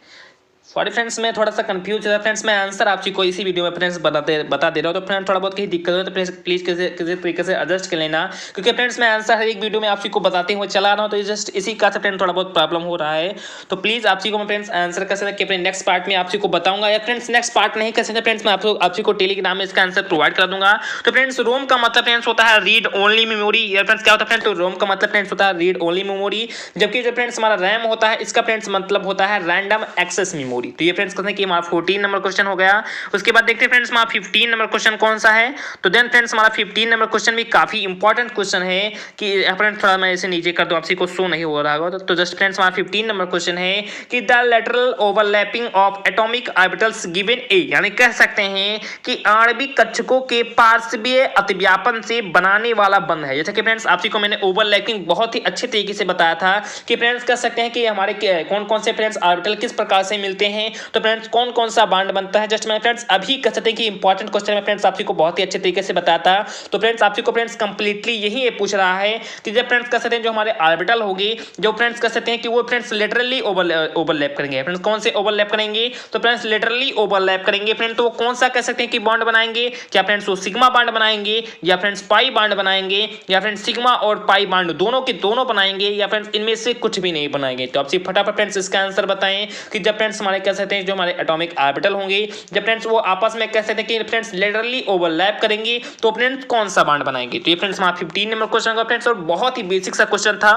सॉरी फ्रेंड्स मैं थोड़ा सा कंफ्यूज है फ्रेंड्स, मैं आंसर आपको इसी वीडियो में फ्रेंड्स बता दे रहा हूँ। तो फ्रेंड्स थोड़ा बहुत कहीं दिक्कत हो तो प्लीज किसी तरीके से एडजस्ट कर लेना, क्योंकि फ्रेंड्स मैं आंसर हर एक वीडियो में आपको बताते हुए चला रहा हूँ, तो जस्ट इसी का फ्रेंड थोड़ा बहुत प्रॉब्लम हो रहा है। तो प्लीज आपको मैं फ्रेंड्स आंसर कर सकते अपने नेक्स्ट पार्ट में आपको बताऊंगा, या फ्रेंड्स नेक्स्ट पार्ट नहीं कर सकते फ्रेंड्स मैं आपको टेलीग्राम में इसका आंसर प्रोवाइड कर दूंगा। तो फ्रेंड्स रोम का मतलब फ्रेंड्स होता है रीड ओनली मेमोरी, या फ्रेंड्स क्या होता है फ्रेंड्स, तो रोम का मतलब फ्रेंड्स होता है रीड ओनली मेमोरी, जबकि जो फ्रेंड्स हमारा रैम होता है इसका फ्रेंड्स मतलब होता है रैंडम एक्सेस मेमोरी। तो ये फ्रेंड्स कहते हैं कि हमारा 14 नंबर क्वेश्चन हो गया। उसके बाद देखते हैं फ्रेंड्स हमारा 15 नंबर क्वेश्चन कौन सा है। तो देन फ्रेंड्स हमारा 15 नंबर क्वेश्चन भी काफी इंपॉर्टेंट क्वेश्चन है कि फ्रेंड्स थोड़ा मैं इसे नीचे कर दूं, आपसे को शो नहीं हो रहा होगा। तो जस्ट फ्रेंड्स हमारा 15 नंबर क्वेश्चन है कि the lateral overlapping of atomic orbitals given a, यानी कह सकते हैं कि आणविक कक्षकों के पार्श्वीय अतिव्यापन से बनाने वाला बंध है। जैसे कि फ्रेंड्स आपको मैंने ओवरलैपिंग बहुत ही अच्छे तरीके से बताया था कि फ्रेंड्स कह सकते हैं कि हमारे कौन कौन से फ्रेंड्स ऑर्बिटल किस प्रकार से मिलते हैं, तो फ्रेंड्स कौन कौन सा बॉन्ड बनता है। जस्ट मैं फ्रेंड्स अभी कह सकते हैं कि इंपॉर्टेंट क्वेश्चन में फ्रेंड्स आपको बहुत ही अच्छे तरीके से बताया था। तो फ्रेंड्स आपको फ्रेंड्स कंप्लीटली यही ये पूछ रहा है कि जब फ्रेंड्स कह सकते हैं जो हमारे ऑर्बिटल होगी, जो फ्रेंड्स कह सकते हैं कि वो फ्रेंड्स लिटरली ओवरलैप करेंगे। फ्रेंड्स कौन से ओवरलैप करेंगे, तो फ्रेंड्स लिटरली ओवरलैप करेंगे। फ्रेंड्स तो वो कौन सा कह सकते हैं कि बॉन्ड बनाएंगे, क्या फ्रेंड्स वो सिग्मा बॉन्ड बनाएंगे, या फ्रेंड्स पाई बॉन्ड बनाएंगे, या फ्रेंड्स सिग्मा और पाई बॉन्ड दोनों के दोनों बनाएंगे, या फ्रेंड्स इनमें से कुछ भी नहीं बनाएंगे। तो आपसे फटाफट फ्रेंड्स इसका आंसर बताएं कि जब फ्रेंड्स हमारे कह सकते हैं जो हमारे एटॉमिक ऑर्बिटल होंगे जब फ्रेंड्स वो आपस में कह सकते हैं कि फ्रेंड्स लेटरली ओवरलैप करेंगे तो फ्रेंड्स कौन सा बॉन्ड बनाएंगे। तो ये फ्रेंड्स हमारा 15 नंबर क्वेश्चन होगा फ्रेंड्स, और बहुत ही बेसिक सा क्वेश्चन था।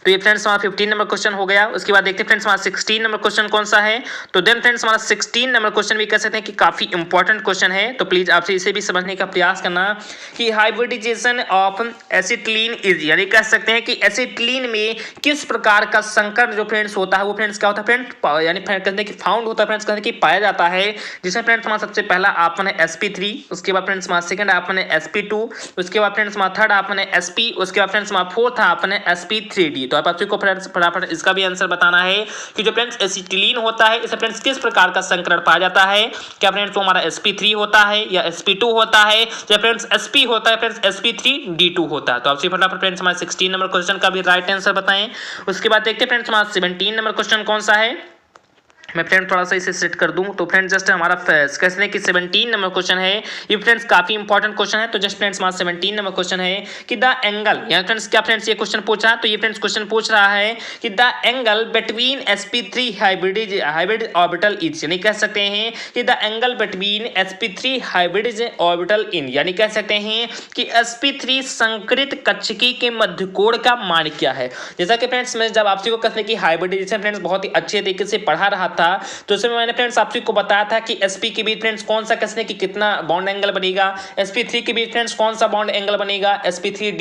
तो ये फ्रेंड्स हमारा 15 नंबर क्वेश्चन हो गया। उसके बाद देखते हैं फ्रेंड्स हमारा 16 नंबर क्वेश्चन कौन सा है। तो देन फ्रेंड्स हमारा 16 नंबर क्वेश्चन भी कह सकते हैं कि काफी इंपॉर्टेंट क्वेश्चन है, तो प्लीज आपसे इसे भी समझने का प्रयास करना कि हाइब्रिडाइजेशन ऑफ एसिटिलीन इज, यानी कह सकते हैं कि एसिटिलीन में किस प्रकार का संकर जो फ्रेंड्स होता है वो फ्रेंड्स क्या होता है फ्रेंड्स, यानी कहते हैं कि फाउंड होता है फ्रेंड्स, कहते हैं कि पाया जाता है, जिसमें फ्रेंड्स हमारा सबसे पहला ऑप्शन है sp3, उसके बाद फ्रेंड्स हमारा सेकंड ऑप्शन है sp2, उसके बाद फ्रेंड्स हमारा थर्ड ऑप्शन है sp, उसके बाद फ्रेंड्स हमारा फोर्थ ऑप्शन है sp3d। तो आप आपको फटाफट इसका भी आंसर बताना है कि जो फ्रेंड्स एसिटिलीन होता है इसे फ्रेंड्स किस प्रकार का संकरण पाया जाता है। क्या फ्रेंड्स वो हमारा sp3 होता है या sp2 होता है या फ्रेंड्स sp होता है फ्रेंड्स sp3d2 होता है। तो आपसे फटाफट फ्रेंड्स हमारे 16 नंबर क्वेश्चन का भी राइट आंसर बताएं। उसके बाद देखते हैं फ्रेंड्स हमारा 17 नंबर क्वेश्चन कौन सा है। मैं फ्रेंड थोड़ा सा इसे सेट कर दूं तो फ्रेंड्स जस्ट हमारा कहते हैं कि 17 नंबर क्वेश्चन है, ये फ्रेंड्स काफी इंपॉर्टेंट क्वेश्चन है। तो जस्ट फ्रेंड्स हमारा 17 नंबर क्वेश्चन है कि द एंगल, यानी फ्रेंड्स क्या फ्रेंड्स ये क्वेश्चन पूछा, तो ये फ्रेंड्स क्वेश्चन पूछ रहा है कि the angle between sp3 hybrid orbital is, यानी कह सकते हैं कि the angle between sp3 hybrid orbital इन, यानी कह सकते हैं कि sp3 संकरित कक्षकी के मध्यकोण का मान क्या है। जैसा कि फ्रेंड्स मैं जब आपसे को कहते हैं कि हाइब्रिडाइजेशन फ्रेंड्स बहुत ही अच्छे तरीके से पढ़ा रहा था तो उसमें मैंने फ्रेंड्स आपको को बताया था कि sp के बीच फ्रेंड्स कौन सा कसने की कितना बॉन्ड एंगल बनेगा, sp3 के बीच फ्रेंड्स कौन सा बॉन्ड एंगल बनेगा, sp3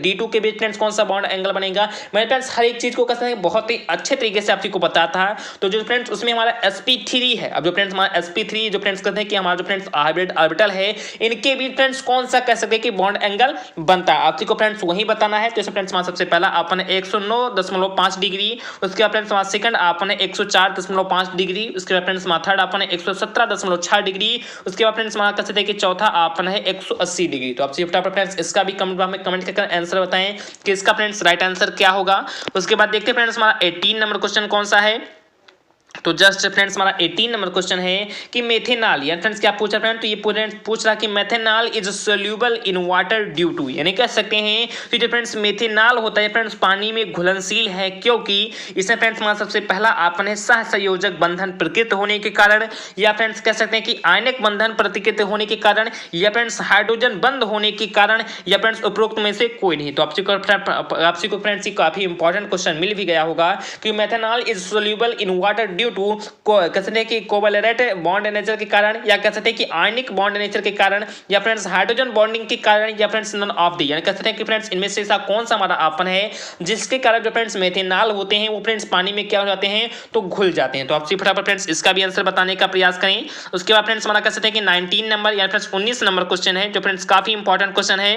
d2 के बीच फ्रेंड्स कौन सा बॉन्ड एंगल बनेगा। मैंने फ्रेंड्स हर एक चीज को कसने बहुत ही अच्छे तरीके से आपको बताया था। तो जो फ्रेंड्स उसमें हमारा sp3 है, अब जो फ्रेंड्स हमारा sp3 जो फ्रेंड्स कहते हैं कि हमारा जो फ्रेंड्स हाइब्रिड ऑर्बिटल है इनके बीच फ्रेंड्स कौन सा कह सकते हैं कि बॉन्ड एंगल बनता है, आपको फ्रेंड्स वही बताना है। तो फ्रेंड्स हमारा सबसे पहला आपने 109.5 डिग्री, उसके बाद फ्रेंड्स हमारा सेकंड आपने 104.5 डिग्री, उसके बाद फ्रेंड्स हमारा थर्ड आपन है 117.6 डिग्री, उसके बाद फ्रेंड्स हमारा कह सकते हैं कि चौथा आपन है 180 डिग्री। तो आपसे फटाफट फ्रेंड्स इसका भी कमेंट बॉक्स में कमेंट करके आंसर बताएं कि इसका फ्रेंड्स राइट आंसर क्या होगा। उसके बाद देखते हैं फ्रेंड्स हमारा 18 नंबर क्वेश्चन कौन सा है। तो जस्ट फ्रेंड्स हमारा 18 नंबर क्वेश्चन है कि मेथेनॉल, यानी फ्रेंड्स क्या पूछा फ्रेंड, तो ये पूछ रहा कि methanol is soluble in water due to, यानी कह सकते हैं कि जो फ्रेंड्स मेथेनॉल होता है फ्रेंड्स पानी में घुलनशील है क्योंकि इसमें फ्रेंड्स हमारा सबसे पहला आपन है सहसंयोजक बंधन प्रकृत होने के कारण, या फ्रेंड्स कह सकते हैं कि आयनिक बंधन प्रतिकृत होने के कारण, या फ्रेंड्स हाइड्रोजन बंद होने के कारण, या फ्रेंड्स उपरोक्त में से कोई नहीं। तो आपसे को फ्रेंड्स काफी इंपॉर्टेंट क्वेश्चन मिल भी गया होगा कि methanol is soluble in water due to कह सकते हैं कि कोवैलेंट बॉन्ड नेचर के कारण, या कह सकते हैं कि आयनिक बॉन्ड नेचर के कारण, या फ्रेंड्स हाइड्रोजन बॉन्डिंग के कारण, या फ्रेंड्स नन ऑफ दी, यानी कह सकते हैं कि फ्रेंड्स इनमें से ऐसा कौन सा हमारा आपन है जिसके कारण जो फ्रेंड्स मेथेनॉल होते हैं वो फ्रेंड्स पानी में क्या हो जाते हैं तो घुल जाते हैं। तो आप फटाफट फ्रेंड्स इसका भी आंसर बताने का प्रयास करें। उसके बाद फ्रेंड्स हमारा कह सकते हैं कि 19 नंबर या फ्रेंड्स 19 नंबर क्वेश्चन है जो फ्रेंड्स काफी इंपॉर्टेंट क्वेश्चन है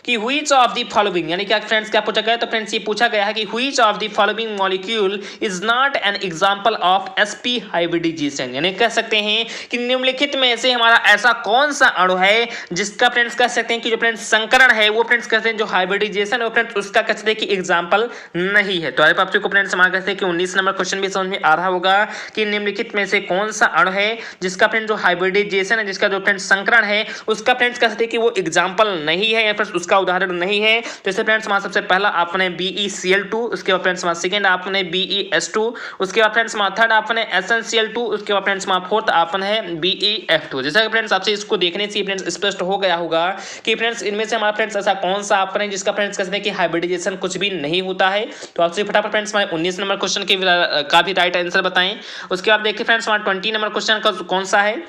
कि व्हिच ऑफ द फॉलोइंग, यानी क्या फ्रेंड्स क्या पूछा गया, तो फ्रेंड्स ये पूछा गया है कि which of the following molecule is not an example of sp hybridization, यानी कह सकते हैं कि निम्नलिखित में से हमारा ऐसा कौन सा अणु है जिसका फ्रेंड्स कह सकते हैं कि जो फ्रेंड्स संकरण है वो फ्रेंड्स कहते हैं जो हाइब्रिडाइजेशन है फ्रेंड्स उसका कह सकते हैं कि एग्जांपल नहीं है। तो आपको फ्रेंड्स हमारा कहते हैं कि 19 नंबर क्वेश्चन भी समझ में आ रहा होगा कि निम्नलिखित में से कौन सा अणु है जिसका फ्रेंड्स जो हाइब्रिडाइजेशन है जिसका जो फ्रेंड्स संकरण है उसका फ्रेंड्स कह सकते हैं कि वो एग्जांपल नहीं है या फिर उसका उदाहरण नहीं है। तो इससे फ्रेंड्स हमारा सबसे पहला आपने BeCl2, उसके बाद फ्रेंड्स हमारा सेकंड आपने BeS2, उसके बाद फ्रेंड्स हमारा थर्ड आपने SnCl2, उसके बाद फ्रेंड्स हमारा फोर्थ आपन है BeF2। जैसा कि फ्रेंड्स आपसे इसको देखने से फ्रेंड्स स्पष्ट हो गया होगा कि फ्रेंड्स इनमें से हमारा फ्रेंड्स ऐसा कौन सा आपन है जिसका फ्रेंड्स कहते हैं कि हाइब्रिडाइजेशन कुछ भी नहीं होता है। तो आपसे फटाफट फ्रेंड्स हमारे 19 नंबर क्वेश्चन का भी राइट आंसर बताएं। उसके बाद देखिए फ्रेंड्स हमारा 20 नंबर क्वेश्चन का कौन सा है।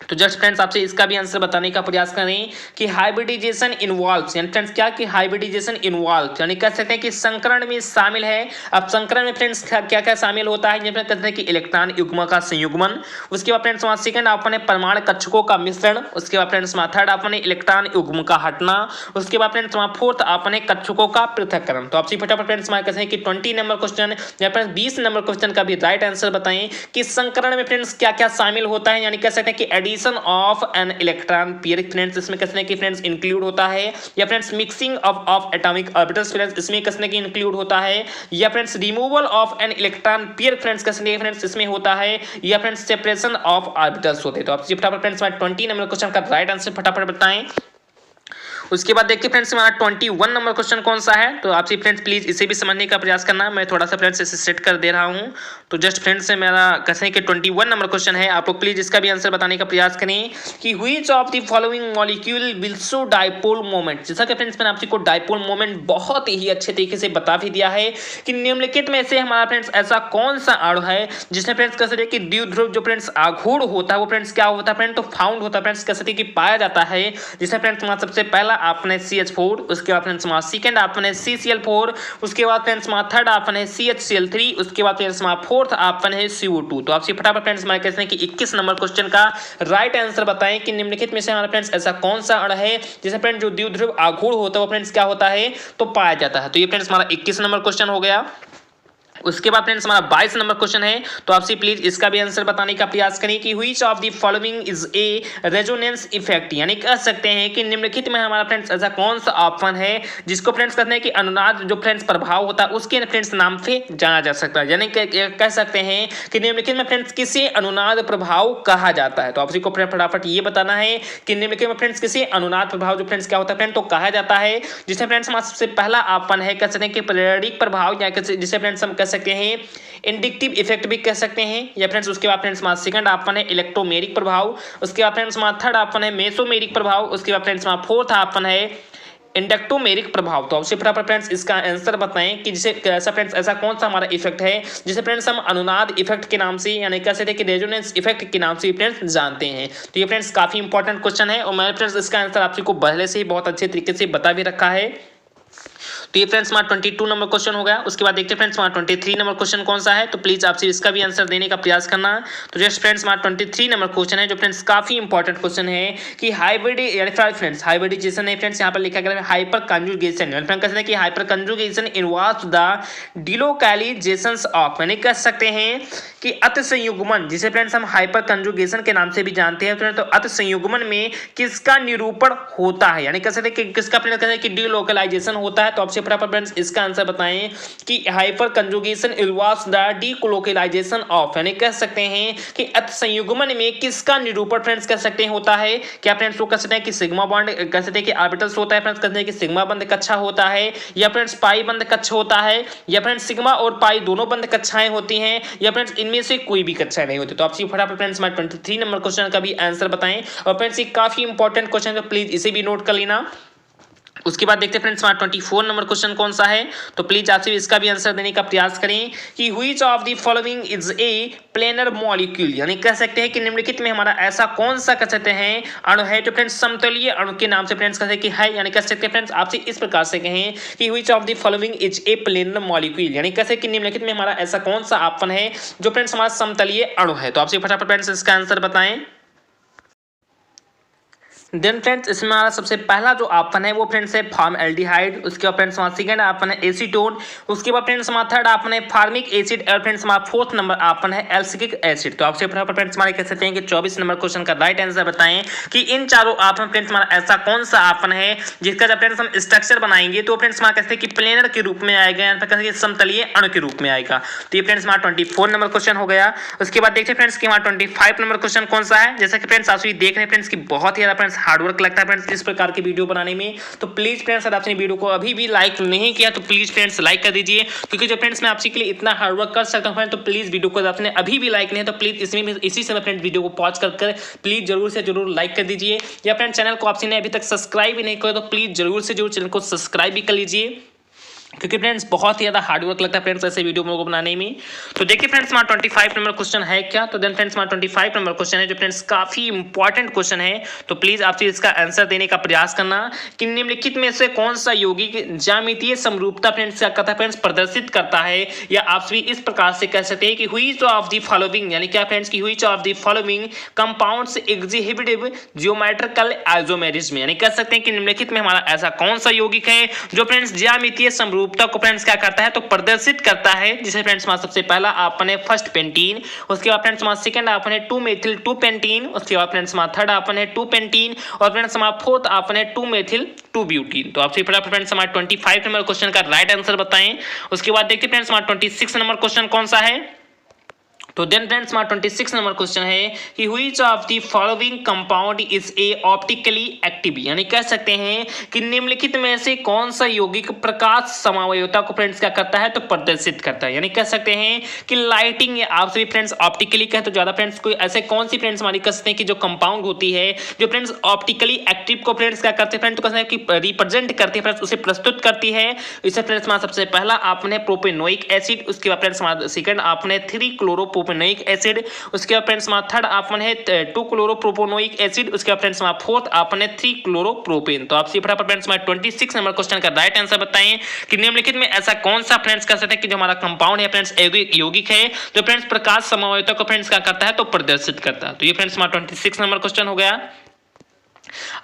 तो जस्ट फ्रेंड्स आपसे इसका भी आंसर बताने का प्रयास करें कि हाइब्रिडाइजेशन इन्वॉल्व्स, यानी फ्रेंड्स क्या कि हाइब्रिडाइजेशन इन्वॉल्व यानी कह सकते हैं कि संकरण में शामिल है। अब संकरण में फ्रेंड्स क्या क्या शामिल होता है, जिसमें कहते हैं कि इलेक्ट्रॉन युग्म का संयुग्मन, उसके बाद फ्रेंड्स हमारा सेकंड आपने परमाणु कक्षकों का मिश्रण, उसके बाद फ्रेंड्स हमारा थर्ड आपने इलेक्ट्रॉन युग्म का हटना, उसके बाद फ्रेंड्स हमारा फोर्थ आपने कक्षकों का पृथक्करण। तो आपसे फटाफट फ्रेंड्स हमारे कहते हैं कि 20 नंबर क्वेश्चन या फ्रेंड्स 20 नंबर क्वेश्चन का भी राइट आंसर बताएं कि संकरण में फ्रेंड्स क्या क्या शामिल होता है, यानी कह सकते हैं कि addition of an electron pair friends इसमें कसने की फ्रेंड्स इंक्लूड होता है, या friends mixing of atomic orbitals friends इसमें कसने की इंक्लूड होता है, या friends removal of an electron pair friends कसने फ्रेंड्स इसमें होता है, या फ्रेंड्स सेपरेशन ऑफ ऑर्बिटल्स होते हैं। तो आप फटाफट फ्रेंड्स 20 नंबर क्वेश्चन का राइट आंसर फटाफट बताएं। उसके बाद देखते फ्रेंड्स हमारा 21 नंबर क्वेश्चन कौन सा है, तो आपसे फ्रेंड्स प्लीज इसे भी समझने का प्रयास करना। मैं थोड़ा सा फ्रेंड्स इसे सेट कर दे रहा हूं। तो जस्ट फ्रेंड्स से मेरा कहते हैं कि 21 नंबर क्वेश्चन है, आप लोग प्लीज इसका भी आंसर बताने का प्रयास करें कि which of the following molecule will show dipole moment. जैसा कि फ्रेंड्स मैंने आपको डाइपोल मोमेंट बहुत ही अच्छे तरीके से बता भी दिया है कि निम्नलिखित में से हमारा फ्रेंड्स ऐसा कौन सा अणु है जिसमें फ्रेंड्स कह सकते हैं कि द्विध्रुव जो फ्रेंड्स आघूर्ण होता है वो फ्रेंड्स क्या होता है फ्रेंड, तो फाउंड होता है फ्रेंड्स, कह सकते हैं कि पाया जाता है। जिसमें फ्रेंड्स हमारा सबसे पहला ऑप्शन है CH4, उसके बाद फ्रेंड्स हमारा सेकंड ऑप्शन है CCl4, उसके बाद फ्रेंड्स हमारा थर्ड ऑप्शन है CHCl3, उसके बाद फ्रेंड्स हमारा फोर्थ ऑप्शन है CO2। तो आपसे फटाफट फ्रेंड्स हमारे कहते हैं कि 21 नंबर क्वेश्चन का राइट आंसर बताएं कि निम्नलिखित में से हमारा फ्रेंड्स ऐसा कौन सा अणु है जिसमें फ्रेंड्स जो द्विध्रुव आघूर्ण होता है वो फ्रेंड्स क्या होता है, तो पाया जाता है। तो ये फ्रेंड्स हमारा 21 नंबर क्वेश्चन हो गया। उसके बाद फ्रेंड्स हमारा 22 नंबर क्वेश्चन है, तो आपसे प्लीज इसका भी आंसर बताने का प्रयास करें कि which of the following is a resonance effect, यानी कह सकते हैं कि निम्नलिखित में हमारा फ्रेंड्स ऐसा कौन सा ऑप्शन है जिसको फ्रेंड्स कहते हैं कि अनुनाद जो फ्रेंड्स प्रभाव होता है उसके फ्रेंड्स नाम से जाना जा सकता है, यानी कह सकते हैं कि निम्नलिखित में फ्रेंड्स किसे अनुनाद प्रभाव कहा जाता है। तो आपसे को फटाफट ये बताना है कि निम्नलिखित में फ्रेंड्स किसे अनुनाद प्रभाव जो फ्रेंड्स क्या होता है फ्रेंड, तो कहा जाता है। जिसमें फ्रेंड्स हमारा सबसे पहला ऑप्शन है कह सकते हैं कि प्रेरक प्रभाव, या जिसे फ्रेंड्स हम कह सकते हैं इंडिक्टिव इफेक्ट भी कह सकते हैं, या फ्रेंड्स उसके बाद फ्रेंड्स हमारा सेकंड ऑप्शन है इलेक्ट्रोमेरिक प्रभाव, उसके बाद फ्रेंड्स हमारा थर्ड ऑप्शन है मेसोमेरिक प्रभाव, उसके बाद फ्रेंड्स हमारा फोर्थ ऑप्शन है इंडक्टोमेरिक प्रभाव। तो आपसे फटाफट फ्रेंड्स इसका आंसर बताएं कि जिसे ऐसा फ्रेंड्स ऐसा कौन सा हमारा इफेक्ट है जिसे फ्रेंड्स हम अनुनाद इफेक्ट के नाम से, यानी कह सकते हैं कि रेजोनेंस इफेक्ट के नाम से फ्रेंड्स जानते हैं। तो ये फ्रेंड्स काफी इंपॉर्टेंट क्वेश्चन है और मैंने फ्रेंड्स इसका आंसर आपसे को पहले से ही बहुत अच्छे तरीके से बता भी रखा है। तो ये फ्रेंड्स हमारा 22 नंबर क्वेश्चन हो गया। उसके बाद देखते हैं फ्रेंड्स हमारा 23 नंबर क्वेश्चन कौन सा है, तो प्लीज आपसे इसका भी आंसर देने का प्रयास करना। तो जस्ट फ्रेंड्स हमारा 23 नंबर क्वेश्चन है जो फ्रेंड्स काफी इंपॉर्टेंट क्वेश्चन है कि फ्रेंड्स हाइब्रिडाइजेशन है फ्रेंड्स, यहाँ पर लिखा गया है हाइपर कंजुगेशन, यानी फ्रेंड्स कहते हैं कि hyperconjugation involves the delocalisations of, यानी कह सकते हैं कि अति संयुग्मन, जिसे फ्रेंड्स हम हाइपर कंजुगेशन के नाम से भी जानते हैं। तो अति संयुग्मन में किसका निरूपण होता है, यानी कह सकते हैं कि किसका फ्रेंड्स कहते हैं कि डिलोकलाइजेशन होता है। तो आपसे फटाफट फ्रेंड्स इसका आंसर बताएं कि hyperconjugation involves the delocalisation of, यानी कह सकते हैं कि अति संयुग्मन में किसका निरूपण फ्रेंड्स कह सकते हैं होता है। क्या फ्रेंड्स वो कह सकते हैं कि सिग्मा बॉन्ड कह सकते हैं कि ऑर्बिटल्स होता है, फ्रेंड्स कहते हैं कि सिग्मा बंध कक्षा होता है, या फ्रेंड्स पाई बंध कक्ष होता है, या फ्रेंड्स सिग्मा और पाई दोनों बंध कक्षाएं होती हैं, या फ्रेंड्स इनमें से कोई भी कक्षाएं नहीं होती। तो आपसे फटाफट फ्रेंड्स हमारे 23 नंबर क्वेश्चन का भी आंसर बताएं। और फ्रेंड्स ये काफी इंपॉर्टेंट क्वेश्चन है, प्लीज इसे भी नोट कर लेना। उसके बाद देखते हैं फ्रेंड्स हमारा 24 नंबर क्वेश्चन कौन सा है, तो प्लीज आपसे इसका भी आंसर देने का प्रयास करें कि which of the following is a planar molecule, यानी कह सकते हैं कि निम्नलिखित में हमारा ऐसा कौन सा कह सकते हैं अणु है जो फ्रेंड्स समतलीय अणु के नाम से फ्रेंड्स कहते हैं कि है, यानी कह सकते हैं फ्रेंड्स आपसे इस प्रकार से कहें कि which of the following is a planar molecule, यानी कह सकते हैं कि निम्नलिखित में हमारा ऐसा कौन सा ऑप्शन है जो फ्रेंड्स हमारा समतलीय अणु है। तो आपसे फटाफट फ्रेंड्स इसका आंसर बताएं। देन फ्रेंड्स इसमें हमारा सबसे पहला जो ऑप्शन है वो फ्रेंड्स है फॉर्मएल्डिहाइड, उसके बाद फ्रेंड्स हमारा सेकंड ऑप्शन है एसीटोन, उसके बाद फ्रेंड्स हमारा थर्ड ऑप्शन है फार्मिक एसिड, और फ्रेंड्स हमारा फोर्थ नंबर ऑप्शन है एल्सिलिक एसिड। तो आपसे फटाफट फ्रेंड्स हमारे कह सकते हैं कि 24 नंबर क्वेश्चन का राइट आंसर बताएं कि इन चारों ऑप्शन फ्रेंड्स हमारा ऐसा कौन सा ऑप्शन है जिसका जब फ्रेंड्स हम स्ट्रक्चर बनाएंगे तो फ्रेंड्स हमारा कहते हैं कि प्लेनर के रूप में आएगा, या कहते हैं समतलीय अणु के रूप में आएगा। तो ये फ्रेंड्स हमारा 24 नंबर क्वेश्चन हो गया। उसके बाद देखते हैं फ्रेंड्स कि हमारा 25 नंबर क्वेश्चन कौन सा है। जैसा कि फ्रेंड्स आप देख रहे हैं फ्रेंड्स कि बहुत ही ज्यादा फ्रेंड्स हार्डवर्क लगता है इस प्रकार की वीडियो बनाने में। तो प्लीज फ्रेंड्स अगर आपने वीडियो को अभी भी लाइक नहीं किया तो प्लीज फ्रेंड्स लाइक कर दीजिए, क्योंकि जो फ्रेंड्स मैं आपसे के लिए इतना हार्डवर्क कर सकता हूं, तो प्लीज वीडियो को आपने अभी भी लाइक नहीं है तो प्लीज इसी समय फ्रेंड्स वीडियो को पॉज कर प्लीज जरूर से जरूर लाइक कर दीजिए, या फ्रेंड्स चैनल को आपने अभी तक सब्सक्राइब भी नहीं किया तो प्लीज जरूर से जरूर चैनल को सब्सक्राइब भी कर लीजिए, क्योंकि फ्रेंड्स बहुत ही ज़्यादा हार्डवर्क लगता है फ्रेंड्स ऐसे वीडियो को बनाने में। तो देखिए फ्रेंड्स हमारा 25 नंबर क्वेश्चन है क्या, तो देन फ्रेंड्स हमारा 25 नंबर क्वेश्चन है जो फ्रेंड्स काफी इंपॉर्टेंट क्वेश्चन है। तो प्लीज आपसे इसका आंसर देने का प्रयास करना कि निम्नलिखित में से कौन सा यौगिक ज्यामितीय समरूपता फ्रेंड्स क्या करता है फ्रेंड्स प्रदर्शित करता है, या आप भी इस प्रकार से कह सकते हैं कि व्हिच ऑफ द फॉलोइंग, यानी क्या फ्रेंड्स की which of the following compounds exhibit geometrical isomerism, यानी कह सकते हैं कि निम्नलिखित में हमारा ऐसा कौन सा यौगिक है जो फ्रेंड्स ज्यामितीय समरूपता को फ्रेंड्स क्या करता है तो प्रदर्शित करता है। जिसे फ्रेंड्स हमारा सबसे पहला ऑप्शन है फर्स्ट पेंटीन, उसके बाद फ्रेंड्स हमारा सेकंड ऑप्शन है 2 मेथिल 2 पेंटीन, उसके बाद फ्रेंड्स हमारा थर्ड ऑप्शन है 2 पेंटीन, और फ्रेंड्स हमारा फोर्थ ऑप्शन है 2 मेथिल 2 ब्यूटीन। तो आपसे फटाफट फ्रेंड्स हमारा 25 नंबर क्वेश्चन का राइट आंसर बताएं। उसके बाद देखते हैं फ्रेंड्स हमारा 26 नंबर क्वेश्चन कौन सा है। तो देन फ्रेंड्स हमारा 26 नंबर क्वेश्चन है कि which of the following compound is a optically active, यानी कह सकते हैं कि निम्नलिखित में से कौन सा यौगिक प्रकाश समावयवता को फ्रेंड्स क्या करता है तो प्रदर्शित करता है। यानी कह सकते हैं कि लाइटिंग आप सभी फ्रेंड्स ऑप्टिकली कहें तो ज्यादा फ्रेंड्स कोई ऐसे कौन सी फ्रेंड्स हमारी कह सकते हैं कि जो कंपाउंड होती है जो फ्रेंड्स ऑप्टिकली एक्टिव को फ्रेंड्स क्या करते हैं फ्रेंड्स तो कहते हैं कि रिप्रेजेंट करती है फ्रेंड्स, उसे प्रस्तुत करती है। इसे फ्रेंड्स हमारा सबसे पहला आपने प्रोपेनोइक एसिड, उसके बाद फ्रेंड्स हमारा सेकंड आपने 3 क्लोरोप्रोपेनोइक एसिड, उसके बाद फ्रेंड्स हमारा थर्ड आपने है 2 क्लोरोप्रोपेनोइक एसिड, उसके बाद फ्रेंड्स हमारा फोर्थ आपने 3 क्लोरोप्रोपेन। तो आपसे फटाफट फ्रेंड्स हमारे 26 नंबर क्वेश्चन का राइट आंसर बताएं कि निम्नलिखित में ऐसा कौन सा फ्रेंड्स कह सकते हैं कि जो हमारा कंपाउंड है फ्रेंड्स यौगिक है जो फ्रेंड्स प्रकाश समावयवता को फ्रेंड्स क्या करता है तो प्रदर्शित करता है। तो ये फ्रेंड्स हमारा 26 नंबर क्वेश्चन हो गया।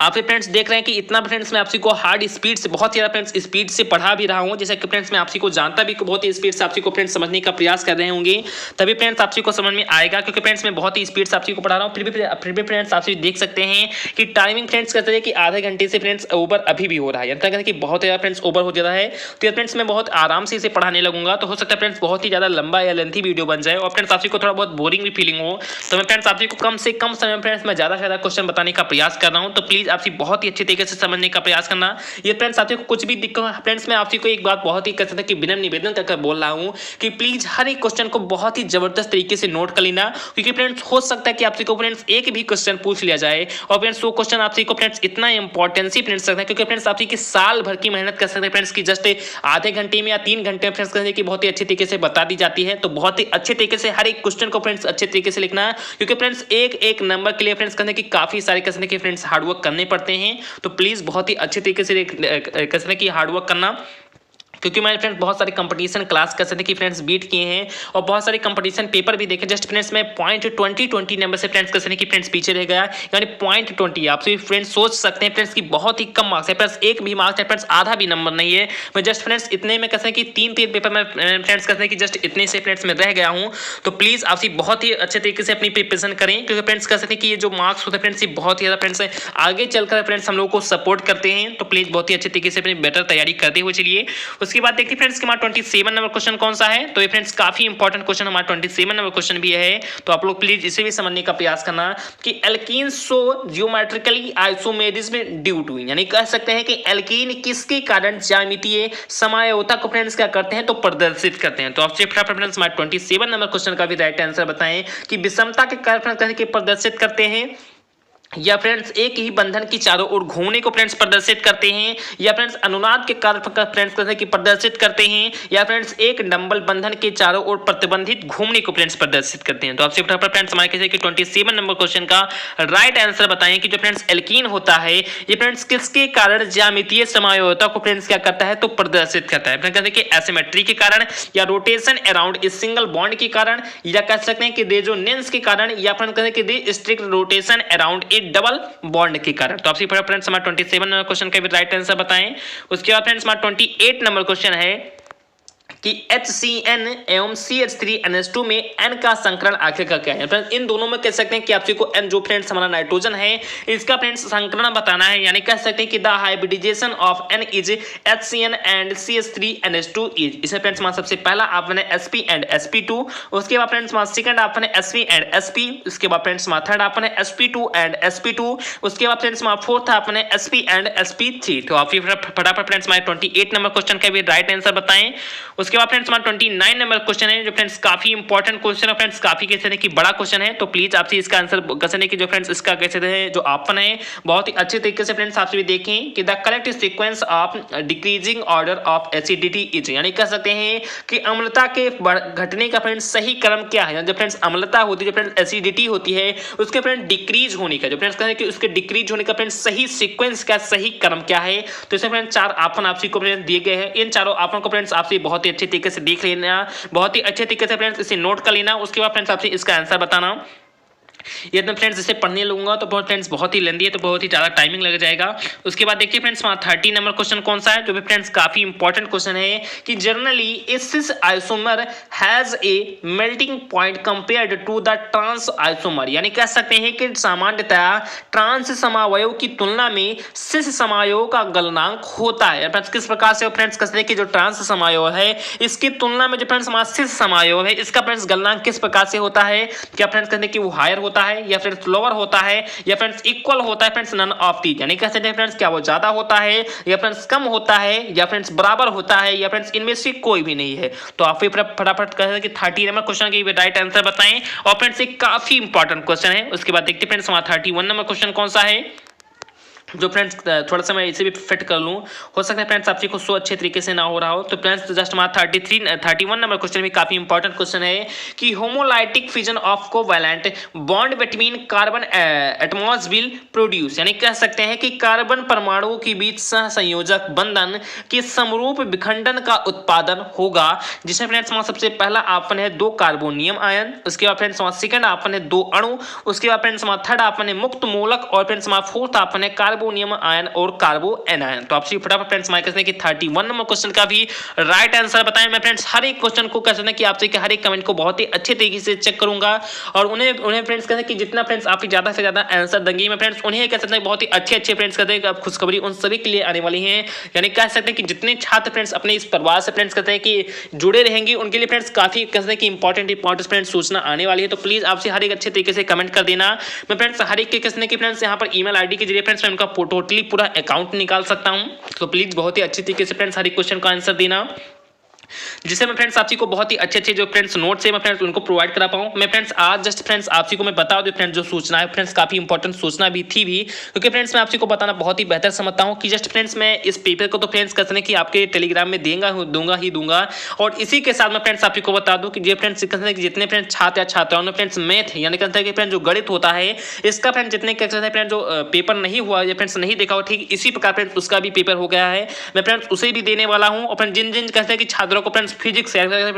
आप फ्रेंड्स देख रहे हैं कि इतना फ्रेंड्स मैं आपसी को हार्ड स्पीड से बहुत ज़्यादा फ्रेंड्स स्पीड से पढ़ा भी रहा हूं, जैसे कि फ्रेंड्स मैं आपसी को जानता भी बहुत ही स्पीड से आपसी को फ्रेंड्स समझने का प्रयास कर रहे होंगे, तभी फ्रेंड्स आपसी को समझ में आएगा, क्योंकि फ्रेंड्स मैं बहुत ही स्पीड से आपसी को पढ़ा रहा हूं। फिर भी फ्रेंड्स आपसी देख सकते हैं कि टाइमिंग फ्रेंड्स कहते हैं कि आधे घंटे से फ्रेंड्स ओवर अभी भी हो रहा है, यानी कहते हैं कि बहुत ज़्यादा फ्रेंड्स ओवर हो जाता है। तो फ्रेंड्स मैं बहुत आराम से इसे पढ़ाने लगूंगा, तो हो सकता है फ्रेंड्स बहुत ही ज़्यादा लंबा या लेंथी वीडियो बन जाए और फ्रेंड्स आपसी को थोड़ा बहुत बोरिंग भी फीलिंग हो। तो मैं फ्रेंड्स आपसी को कम से कम समय में फ्रेंड्स मैं ज़्यादा से ज़्यादा क्वेश्चन बताने का प्रयास कर रहा हूँ। तो प्लीज़ आपसी बहुत ही अच्छे तरीके से समझने का प्रयास करना। ये फ्रेंड्स आपको कुछ भी दिक्कत फ्रेंड्स मैं आपसी को एक बात बहुत ही कर सकता कि विनम्र निवेदन करके बोल रहा हूं कि प्लीज हर एक क्वेश्चन को बहुत ही जबरदस्त तरीके से नोट कर लेना, क्योंकि फ्रेंड्स हो सकता है कि आपसे को फ्रेंड्स एक भी क्वेश्चन पूछ लिया जाए और फ्रेंड्स वो क्वेश्चन आपसे को फ्रेंड्स इतना इंपॉर्टेंसी फ्रेंड्स रखता है, क्योंकि फ्रेंड्स आपसे की साल भर की मेहनत कर सकते हैं फ्रेंड्स की जस्ट आधे घंटे में या 3 घंटे में फ्रेंड्स कहते हैं कि बहुत ही अच्छे तरीके से बता दी जाती है। तो बहुत ही अच्छे तरीके से हर एक क्वेश्चन को फ्रेंड्स अच्छे तरीके से लिखना है, क्योंकि फ्रेंड्स एक एक नंबर के लिए फ्रेंड्स कहते हैं कि काफी सारे कहते हैं फ्रेंड्स हार्डवर्क करने पड़ते हैं। तो प्लीज बहुत ही अच्छे तरीके से कहते हैं कि हार्डवर्क करना, क्योंकि मैंने फ्रेंड्स बहुत सारे कंपटीशन क्लास कर सकते हैं कि फ्रेंड्स बीट किए हैं और बहुत सारे कंपटीशन पेपर भी देखे। जस्ट फ्रेंड्स मैं 0.20 नंबर से फ्रेंड्स कैसे कि फ्रेंड्स पीछे रह गया, यानी 0.20। आप सभी फ्रेंड्स सोच सकते हैं फ्रेंड्स की बहुत ही कम मार्क्स है फ्रेंड्स, एक भी मार्क्स है फ्रेंड्स, आधा भी नंबर नहीं है। मैं जस्ट फ्रेंड्स इतने में कैसे कि 3 पेपर में फ्रेंड्स कहते हैं कि जस्ट इतने से फ्रेंड्स में रह गया हूँ। तो प्लीज आप सभी बहुत ही अच्छे तरीके से अपनी प्रिपरेशन करें, क्योंकि फ्रेंड्स कह सकते हैं कि ये जो मार्क्स होते हैं फ्रेंड्स ये बहुत ही ज्यादा फ्रेंड्स आगे चलकर फ्रेंड्स हम लोग को सपोर्ट करते हैं। तो प्लीज बहुत ही अच्छे तरीके से अपनी बेटर तैयारी करते हुए चलिए। उसके बाद देखिए फ्रेंड्स 27 नंबर क्वेश्चन कौन सा है, तो ये फ्रेंड्स काफी इंपॉर्टेंट क्वेश्चन हमारा 27 नंबर क्वेश्चन भी है। तो आप लोग प्लीज इसे भी समझने का प्रयास करना कि alkene show geometrically isomerism due to, यानी कह सकते हैं कि एल्कीन किसके कारण ज्यामितीय समावयवता को फ्रेंड्स क्या करते हैं तो प्रदर्शित करते हैं। तो आपसे फटाफट फ्रेंड्स हमारे 27 नंबर क्वेश्चन का भी राइट आंसर बताएं कि विषमता के कारण प्रदर्शित करते हैं, या फ्रेंड्स एक ही बंधन की चारों ओर घूमने को फ्रेंड्स प्रदर्शित करते हैं, या फ्रेंड्स अनुनाद के कारण फ्रेंड्स कहते हैं कि प्रदर्शित करते हैं, या फ्रेंड्स एक डंबल बंधन के चारों ओर प्रतिबंधित घूमने को फ्रेंड्स प्रदर्शित करते हैं। तो आपसे फटाफट फ्रेंड्स हमारे कैसे कि 27 नंबर क्वेश्चन का राइट आंसर बताएं कि जो फ्रेंड्स एल्कीन होता है ये फ्रेंड्स किसके कारण ज्यामितीय समावयवता को फ्रेंड्स क्या करता है तो प्रदर्शित करता है। कहते हैं कि एसिमेट्री के कारण, या rotation around a single bond के कारण, या कह सकते हैं कि रेजोनेंस के कारण, या फिर कहते हैं कि restrict rotation around double bond के कारण। तो आपसे फ्रेंड्स हमारा 27 नंबर क्वेश्चन का भी राइट आंसर बताएं। उसके बाद फ्रेंड्स हमारा 28 नंबर क्वेश्चन है कि HCN एवं CH3NH2 में N का संकरण आखिर का क्या है। फ्रेंड्स इन दोनों में कह सकते हैं कि आपसे को N जो फ्रेंड्स हमारा नाइट्रोजन है इसका फ्रेंड्स संकरण बताना है, यानी कह सकते हैं कि the hybridization of N is HCN and CH3NH2 is. इसमें फ्रेंड्स हमारा सबसे पहला आपने Sp एंड Sp2, उसके बाद फ्रेंड्स हमारा सेकंड आपने Sp एंड Sp, उसके बाद फ्रेंड्स हमारा थर्ड आपने Sp2 एंड Sp2, उसके बाद फ्रेंड्स हमारा फोर्थ आपने Sp एंड Sp3। तो आप फटाफट फ्रेंड्स हमारे 28 नंबर क्वेश्चन का भी राइट आंसर बताएं। उसके बाद फ्रेंड्स हमारा 29 नंबर क्वेश्चन है जो फ्रेंड्स काफी इंपॉर्टेंट क्वेश्चन है फ्रेंड्स, काफी कहते हैं कि बड़ा क्वेश्चन है। तो प्लीज आपसे इसका आंसर कहते हैं कि जो फ्रेंड्स इसका कहते हैं जो ऑप्शन है बहुत ही अच्छे तरीके से फ्रेंड्स आपसे भी देखें कि the correct sequence of decreasing order of acidity is, यानी कह सकते हैं कि अम्लता के घटने का फ्रेंड्स सही क्रम क्या है। जो फ्रेंड्स अम्लता होती है, जो फ्रेंड्स एसिडिटी होती है उसके फ्रेंड्स डिक्रीज होने का, जो फ्रेंड्स कहते हैं कि उसके डिक्रीज होने का फ्रेंड्स सही सीक्वेंस क्या, सही क्रम क्या है। तो इसमें फ्रेंड्स 4 ऑप्शन आपसी को फ्रेंड्स दिए गए हैं। इन चारों ऑप्शन को फ्रेंड्स आपसे बहुत ही अच्छे तरीके से देख लेना, बहुत ही अच्छे तरीके से फ्रेंड्स इसे नोट कर लेना। उसके बाद फ्रेंड्स आपसे इसका आंसर बताना ये तो फ्रेंड्स इसे पढ़ने लगूंगा तो बहुत फ्रेंड्स बहुत ही लेंदी है, तो बहुत ही ज़्यादा टाइमिंग लग जाएगा। उसके बाद देखिए फ्रेंड्स 30 नंबर क्वेश्चन कौन सा है, जो भी फ्रेंड्स काफी इंपॉर्टेंट क्वेश्चन है कि generally a cis isomer has a melting point compared to the trans isomer, यानी कह सकते हैं कि सामान्यतः ट्रांस समावयव की तुलना में सिस समावयव का गलनांक होता है। फ्रेंड्स किस प्रकार से फ्रेंड्स कहते हैं कि जो ट्रांस समावयव है इसकी तुलना में जो फ्रेंड्स हमारा सिस समावयव है इसका फ्रेंड्स गलनांक किस प्रकार से होता है, क्या फ्रेंड्स कहते हैं कि वो हायर होता है या फ्रेंड्स लोअर होता है या फ्रेंड्स इक्वल होता है, फ्रेंड्स नन ऑफ दी, यानी कह सकते हैं फ्रेंड्स क्या वो ज्यादा होता है या फ्रेंड्स कम होता है या फ्रेंड्स बराबर होता है या फ्रेंड्स इनमें से कोई भी नहीं है। तो आप फटाफट कह सकते हैं कि 30 नंबर क्वेश्चन के राइट आंसर बताएं, और फ्रेंड्स एक काफी इंपॉर्टेंट क्वेश्चन है। उसके बाद देखते हैं फ्रेंड्स हमारा 31 नंबर क्वेश्चन कौन सा है, जो फ्रेंड्स थोड़ा सा मैं इसे भी फिट कर लूँ, हो सकता है फ्रेंड्स आपसी को सो अच्छे तरीके से ना हो रहा हो। तो फ्रेंड्स जस्ट हमारा 31 नंबर क्वेश्चन भी काफी इंपॉर्टेंट क्वेश्चन है कि homolytic fission of covalent bond between carbon Atmos will produce, यानी कह सकते हैं कि कार्बन परमाणुओं के बीच सहसंयोजक बंधन के समरूप विखंडन का उत्पादन होगा, जिसमें फ्रेंड्स हमारा सबसे पहला आपन है 2 कार्बोनियम आयन, उसके बाद फ्रेंड्स हमारा सेकंड आपन है 2 अणु, उसके बाद फ्रेंड्स हमारा थर्ड आपन है मुक्त मूलक, और फ्रेंड्स हमारा फोर्थ आपन है कार्बोनियम आयन और कार्बो एनायन। तो आपसे फटाफट फ्रेंड्स हमारे कहते हैं कि 31 नंबर क्वेश्चन का भी राइट आंसर बताएं। मैं फ्रेंड्स हर एक क्वेश्चन को कह सकते हैं कि आपसे हर एक कमेंट को बहुत ही अच्छे तरीके से चेक करूंगा, और उन्हें फ्रेंड्स कहते हैं कि जितना फ्रेंड्स आप ज्यादा से ज्यादा आंसर देंगे मैं फ्रेंड्स उन्हें कह सकते हैं बहुत ही अच्छे फ्रेंड्स कहते हैं कि आप खुशखबरी उन सभी के लिए आने वाली है, यानी कह सकते हैं कि जितने छात्र फ्रेंड्स अपने इस परिवार से फ्रेंड्स कहते हैं कि जुड़े रहेंगे उनके लिए फ्रेंड्स काफी कहते हैं कि इंपॉर्टेंट फ्रेंड्स सूचना आने वाली है। तो प्लीज आपसे हर एक अच्छे तरीके से कमेंट कर देना। मैं फ्रेंड्स हर एक के कहते हैं कि फ्रेंड्स यहाँ पर ईमेल आईडी के जरिए फ्रेंड्स मैं उनका टोटली पूरा अकाउंट निकाल सकता हूं, तो प्लीज बहुत ही अच्छी तरीके से फ्रेंड्स हर एक क्वेश्चन का आंसर देना, जिससे मैं फ्रेंड्स आपसी को बहुत ही अच्छे जो फ्रेंड्स नोट्स है मैं फ्रेंड्स उनको प्रोवाइड करा पाऊँ। मैं फ्रेंड्स आज जस्ट फ्रेंड्स आपसी को मैं बता दूं फ्रेंड्स जो सूचना है फ्रेंड्स काफी इंपॉर्टेंट सूचना भी थी भी, क्योंकि फ्रेंड्स मैं आपसी को बताना बहुत ही बेहतर समझता हूं कि जस्ट फ्रेंड्स मैं इस पेपर को तो फ्रेंड्स कहते हैं कि आपके टेलीग्राम में दूंगा, और इसी के साथ मैं फ्रेंड्स आपसी को बता दूं कि जो फ्रेंड्स कहते हैं कि जितने फ्रेंड्स छात्र या छात्राओं ने फ्रेंड्स मैथ यानी कहते हैं कि फ्रेंड्स जो गणित होता है इसका फ्रेंड्स जितने कहते हैं फ्रेंड्स जो पेपर नहीं हुआ या फ्रेंड्स नहीं देखा हो, ठीक इसी प्रकार फ्रेंड्स उसका भी पेपर हो गया है, मैं फ्रेंड्स उसे भी देने वाला हूं। और जिन कहते हैं कि छात्रों को फ्रेंड्स फिजिक्स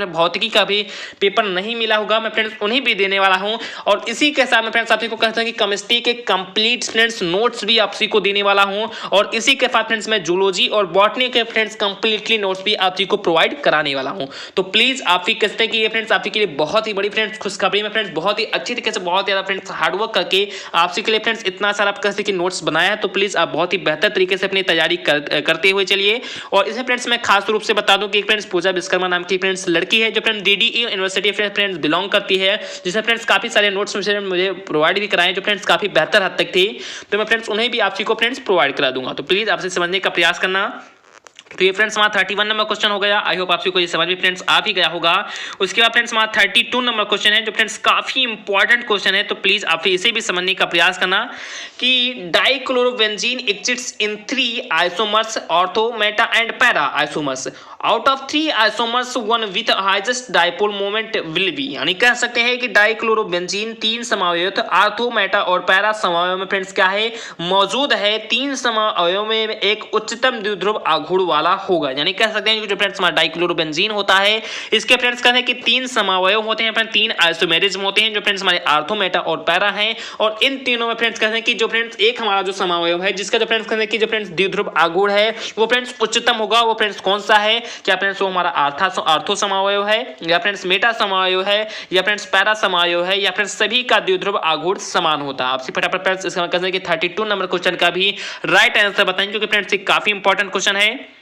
भौतिकी का भी पेपर नहीं मिला होगा मैं फ्रेंड्स उन्हें भी देने वाला हूं, और इसी के साथ मैं फ्रेंड्स आपको कहता हूं कि केमिस्ट्री के कंप्लीट फ्रेंड्स नोट्स भी आपसी को देने वाला हूं, और इसी के साथ फ्रेंड्स मैं जूलॉजी और बॉटनी के फ्रेंड्स कंप्लीटली नोट्स भी आपसी को प्रोवाइड कराने वाला हूं। तो प्लीज आप भी कहते हैं कि ये फ्रेंड्स आपके लिए बहुत ही बड़ी फ्रेंड्स खुशखबरी में फ्रेंड्स बहुत ही अच्छी तरीके से बहुत ज्यादा फ्रेंड्स हार्डवर्क करके आपसी के लिए फ्रेंड्स इतना सारा आप कहते हैं कि नोट्स बनाया है, तो प्लीज आप बहुत ही बेहतर तरीके से अपनी तैयारी करते हुए चलिए। और इसे फ्रेंड्स मैं खास रूप से बता दूं कि एक फ्रेंड्स पूजा विश्वकर्मा नाम की फ्रेंड्स लड़की है जो friends DDE university friends belong करती है, जिसमें फ्रेंड्स काफी सारे नोट्स मुझे प्रोवाइड भी कराए जो फ्रेंड्स काफी बेहतर हद तक थे, तो मैं फ्रेंड्स उन्हें भी आपसी को फ्रेंड्स प्रोवाइड करा दूंगा। तो प्लीज आपसे समझने का प्रयास करना। तो ये फ्रेंड्स हमारा 31 नंबर क्वेश्चन हो गया। आई होप आपसी को ये समझ में फ्रेंड्स आ भी गया होगा। उसके बाद फ्रेंड्स हमारा 32 नंबर क्वेश्चन है जो फ्रेंड्स काफी इंपॉर्टेंट क्वेश्चन है, तो प्लीज आप इसे भी समझने का प्रयास करना कि dichlorobenzene exists in 3 isomers ortho Meta and para isomers. Out of 3 isomers one with highest dipole moment will be, यानी कह सकते हैं कि डाइक्लोरोबेंजीन 3 समावयव आर्थो मेटा और पैरा समावयव में फ्रेंड्स क्या है मौजूद है, 3 समावयव में एक उच्चतम द्विध्रुव आघूर्ण वाला होगा, यानी कह सकते हैं कि जो फ्रेंड्स हमारा डाइक्लोरोबेंजीन होता है इसके फ्रेंड्स कहते हैं कि 3 समावयव होते हैं, फ्रेंड्स 3 आइसोमेरिज्म होते हैं जो फ्रेंड्स हमारे आर्थो मेटा और पैरा हैं, और इन तीनों में फ्रेंड्स कहते हैं कि जो फ्रेंड्स एक हमारा जो समावयव है जिसका जो फ्रेंड्स कहते हैं कि जो फ्रेंड्स द्विध्रुव आघूर्ण है वो फ्रेंड्स उच्चतम होगा, वो फ्रेंड्स कौन सा है, क्या फ्रेंड्स वो हमारा आर्थो समावयव है या फ्रेंड्स मेटा समावयव है या फ्रेंड्स पैरा समावयव है या फ्रेंड्स सभी का द्विध्रुव आघूर्ण समान होता है। आपसे फटाफट फ्रेंड्स इसका कहते हैं कि 32 नंबर क्वेश्चन का भी राइट आंसर बताएं, क्योंकि फ्रेंड्स ये काफी इंपॉर्टेंट क्वेश्चन है।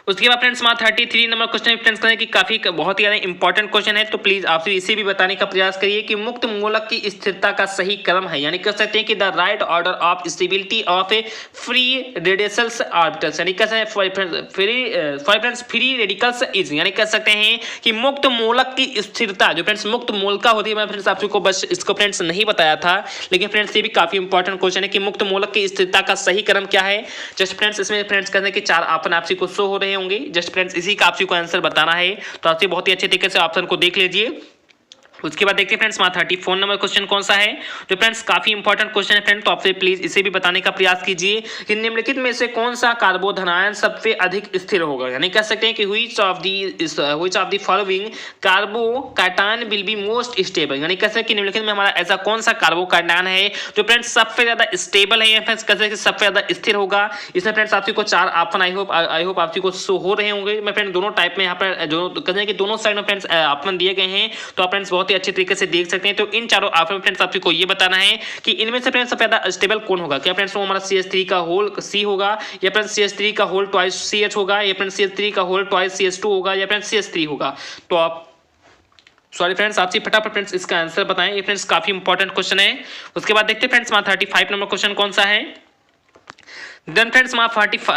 उसके बाद फ्रेंड्स हमारा 33 नंबर क्वेश्चन फ्रेंड्स करें कि काफी बहुत ही ज्यादा इंपॉर्टेंट क्वेश्चन है, तो प्लीज आप इसे भी बताने का प्रयास करिए कि मुक्त मूलक की स्थिरता का सही क्रम है, यानी कह सकते हैं कि the right order of stability of A free radicals orbitals, यानी कह सकते हैं फ्री रेडिकल्स इज, यानी कह सकते हैं कि मुक्त मूलक की स्थिरता जो फ्रेंड्स मुक्त मूलका होती है, मैं फ्रेंड्स आपको बस इसको फ्रेंड्स नहीं बताया था, लेकिन फ्रेंड्स ये भी काफी इंपॉर्टेंट क्वेश्चन है कि मुक्त मूलक की स्थिरता का सही क्रम क्या है। जस्ट फ्रेंड्स इसमें फ्रेंड्स कहते हैं कि 4 ऑप्शन आपसी को शो हो रहे होंगे, जस्ट फ्रेंड्स इसी का आपसी को आंसर बताना है, तो आपसे बहुत ही अच्छे तरीके से ऑप्शन को देख लीजिए। उसके बाद देखते हैं फ्रेंड्स हमारा 34 नंबर क्वेश्चन कौन सा है, जो फ्रेंड्स काफी इंपॉर्टेंट क्वेश्चन है फ्रेंड, तो आपसे प्लीज इसे भी बताने का प्रयास कीजिए कि निम्नलिखित में से कौन सा कार्बोधनायन सबसे अधिक स्थिर होगा, यानी कह सकते हैं कि which of the following carbocation will be most stable, यानी कह सकते हैं कि निम्नलिखित में हमारा ऐसा कौन सा कार्बोकैटायन है जो फ्रेंड्स सबसे ज्यादा स्टेबल है, या फ्रेंड्स कह सकते हैं कि सबसे ज्यादा स्थिर होगा। इसमें फ्रेंड्स आपसी को 4 ऑप्शन आई होप आपसी को शो हो रहे होंगे। मैं फ्रेंड दोनों टाइप में यहाँ पर जो कहते हैं कि दोनों साइड में फ्रेंड्स ऑप्शन दिए गए हैं, तो आप फ्रेंड्स बहुत अच्छे तरीके से देख सकते हैं। तो इन चारों ऑप्शन में फ्रेंड्स आपको ये बताना है कि इनमें से फ्रेंड्स सबसे ज्यादा स्टेबल कौन होगा। क्या फ्रेंड्स वो हमारा CH3 का होल C होगा, या फ्रेंड्स CH3 का होल ट्वाइस CH होगा, या फ्रेंड्स CH3 का होल ट्वाइस CH2 होगा, या फ्रेंड्स CH3 होगा। तो आप सॉरी फ्रेंड्स आपसे फटाफट फ्रेंड्स इसका आंसर बताएं, ये फ्रेंड्स काफी इंपॉर्टेंट क्वेश्चन है। उसके बाद देखते हैं फ्रेंड्स हमारा 35 नंबर क्वेश्चन कौन सा है। देन फ्रेंड्स हमारा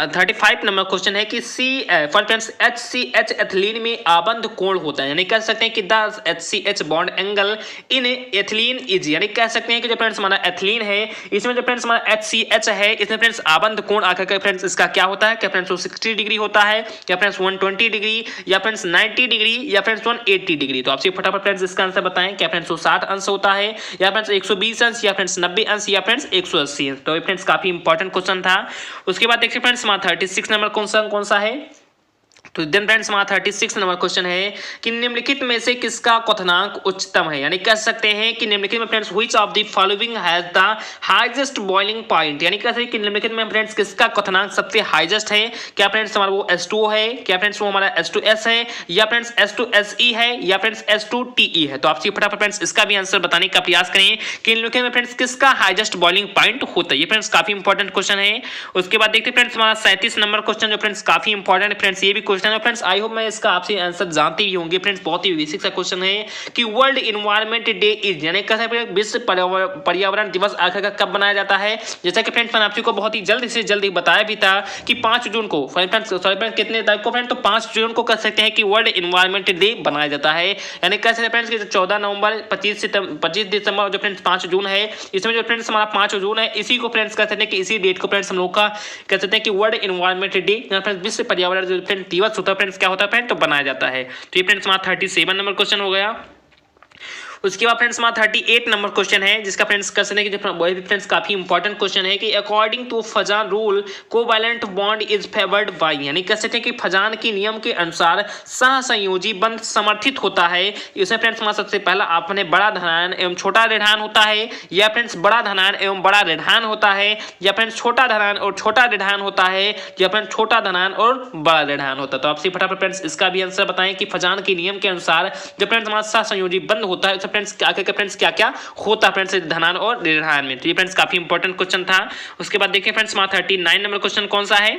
35 नंबर क्वेश्चन है कि फ्रेंड्स HCH एथिलीन में आबंध कोण होता है, यानी कह सकते हैं कि the HCH bond angle in ethylene is, यानी कह सकते हैं कि जो फ्रेंड्स हमारा एथिलीन है इसमें जो फ्रेंड्स हमारा HCH है इसमें फ्रेंड्स आबंध कोण आकर फ्रेंड्स इसका क्या होता है, क्या फ्रेंड्स वो 60 डिग्री होता है, या फ्रेंड्स 120 डिग्री, या फ्रेंड्स 90 डिग्री, या फ्रेंड्स 180 डिग्री। तो आपसे फटाफट फ्रेंड्स इसका आंसर बताएं, क्या फ्रेंड्स वो 60 अंश होता है, या फ्रेंड्स 120 अंश, या फ्रेंड्स 90 अंश, या फ्रेंड्स 180 अंश। तो ये फ्रेंड्स काफी इंपॉर्टेंट क्वेश्चन था। उसके बाद देखिए फ्रेंड्स हमारा 36 नंबर कौन सा है। तो देन फ्रेंड्स हमारा 36 नंबर क्वेश्चन है कि निम्नलिखित में से किसका क्वथनांक उच्चतम है, यानी कह सकते हैं कि निम्नलिखित में friends which of the following has the highest boiling point, यानी कह सकते हैं कि निम्नलिखित में फ्रेंड्स किसका क्वथनांक सबसे हाईएस्ट है। क्या फ्रेंड्स हमारा वो H2O है, क्या फ्रेंड्स वो हमारा H2S है, या फ्रेंड्स H2SE है, या फ्रेंड्स H2TE है। तो आपसे फटाफट फ्रेंड्स इसका भी आंसर बताने का प्रयास करें कि निम्नलिखित में फ्रेंड्स किसका हाईएस्ट बॉइलिंग पॉइंट होता है। ये फ्रेंड्स काफी इंपॉर्टेंट क्वेश्चन है। उसके बाद देखते हैं फ्रेंड्स हमारा 37 नंबर क्वेश्चन, जो फ्रेंड्स काफी इंपॉर्टेंट है फ्रेंड्स, ये भी क्वेश्चन है फ्रेंड्स, आई होप मैं इसका आपसे आंसर जानते ही होंगे फ्रेंड्स, बहुत ही बेसिक सा क्वेश्चन है कि वर्ल्ड एनवायरनमेंट डे इज, यानी कैसे विश्व पर्यावरण दिवस आखिर कब बनाया जाता है। जैसा कि फ्रेंड्स मैंने आपको बहुत ही जल्द से जल्दी बताया भी था कि 5 जून को फ्रेंड्स कितने तारीख को फ्रेंड, तो 5 जून को कह सकते हैं कि वर्ल्ड एनवायरनमेंट डे बनाया जाता है, यानी कह सकते हैं फ्रेंड्स कि 14 नवंबर 25 दिसंबर जो फ्रेंड्स 5 जून है, इसमें जो फ्रेंड्स हमारा 5 जून है इसी को फ्रेंड्स कह सकते हैं कि इसी डेट को फ्रेंड्स हम लोग का कह सकते हैं कि वर्ल्ड एनवायरनमेंट डे फ्रेंड्स विश्व पर्यावरण जो फ्रेंड्स दिवस होता है फ्रेंड्स क्या होता है फ्रेंड, तो बनाया जाता है। तो ये फ्रेंड्स हमारा 37 नंबर क्वेश्चन हो गया। उसके बाद फ्रेंड्स हमारा 38 नंबर क्वेश्चन है, जिसका फ्रेंड्स कर सकते हैं कि वही भी फ्रेंड्स काफी इंपॉर्टेंट क्वेश्चन है कि according to Fajans rule covalent bond is favoured by, यानी कह सकते हैं कि फजान के नियम के अनुसार सहसंयोजी बंध समर्थित होता है। इसमें फ्रेंड्स हमारा सबसे पहला आपने बड़ा धनायन एवं छोटा ऋणायन होता है, या फ्रेंड्स बड़ा धनायन एवं बड़ा ऋणायन होता है, या फ्रेंड्स छोटा धनायन और छोटा ऋणायन होता है, या फ्रेंड्स छोटा धनायन और बड़ा ऋणायन होता है। तो आपसे फटाफट फ्रेंड्स इसका भी आंसर बताएं कि फजान के नियम के अनुसार जब फ्रेंड्स हमारा सहसंयोजी बंध होता है फ्रेंड्स फ्रेंड्स क्या क्या होता है फ्रेंड्स धनायन और ऋणायन में। तो ये फ्रेंड्स काफी इंपॉर्टेंट क्वेश्चन था। उसके बाद देखिए फ्रेंड्स हमारा 39 नंबर क्वेश्चन कौन सा है।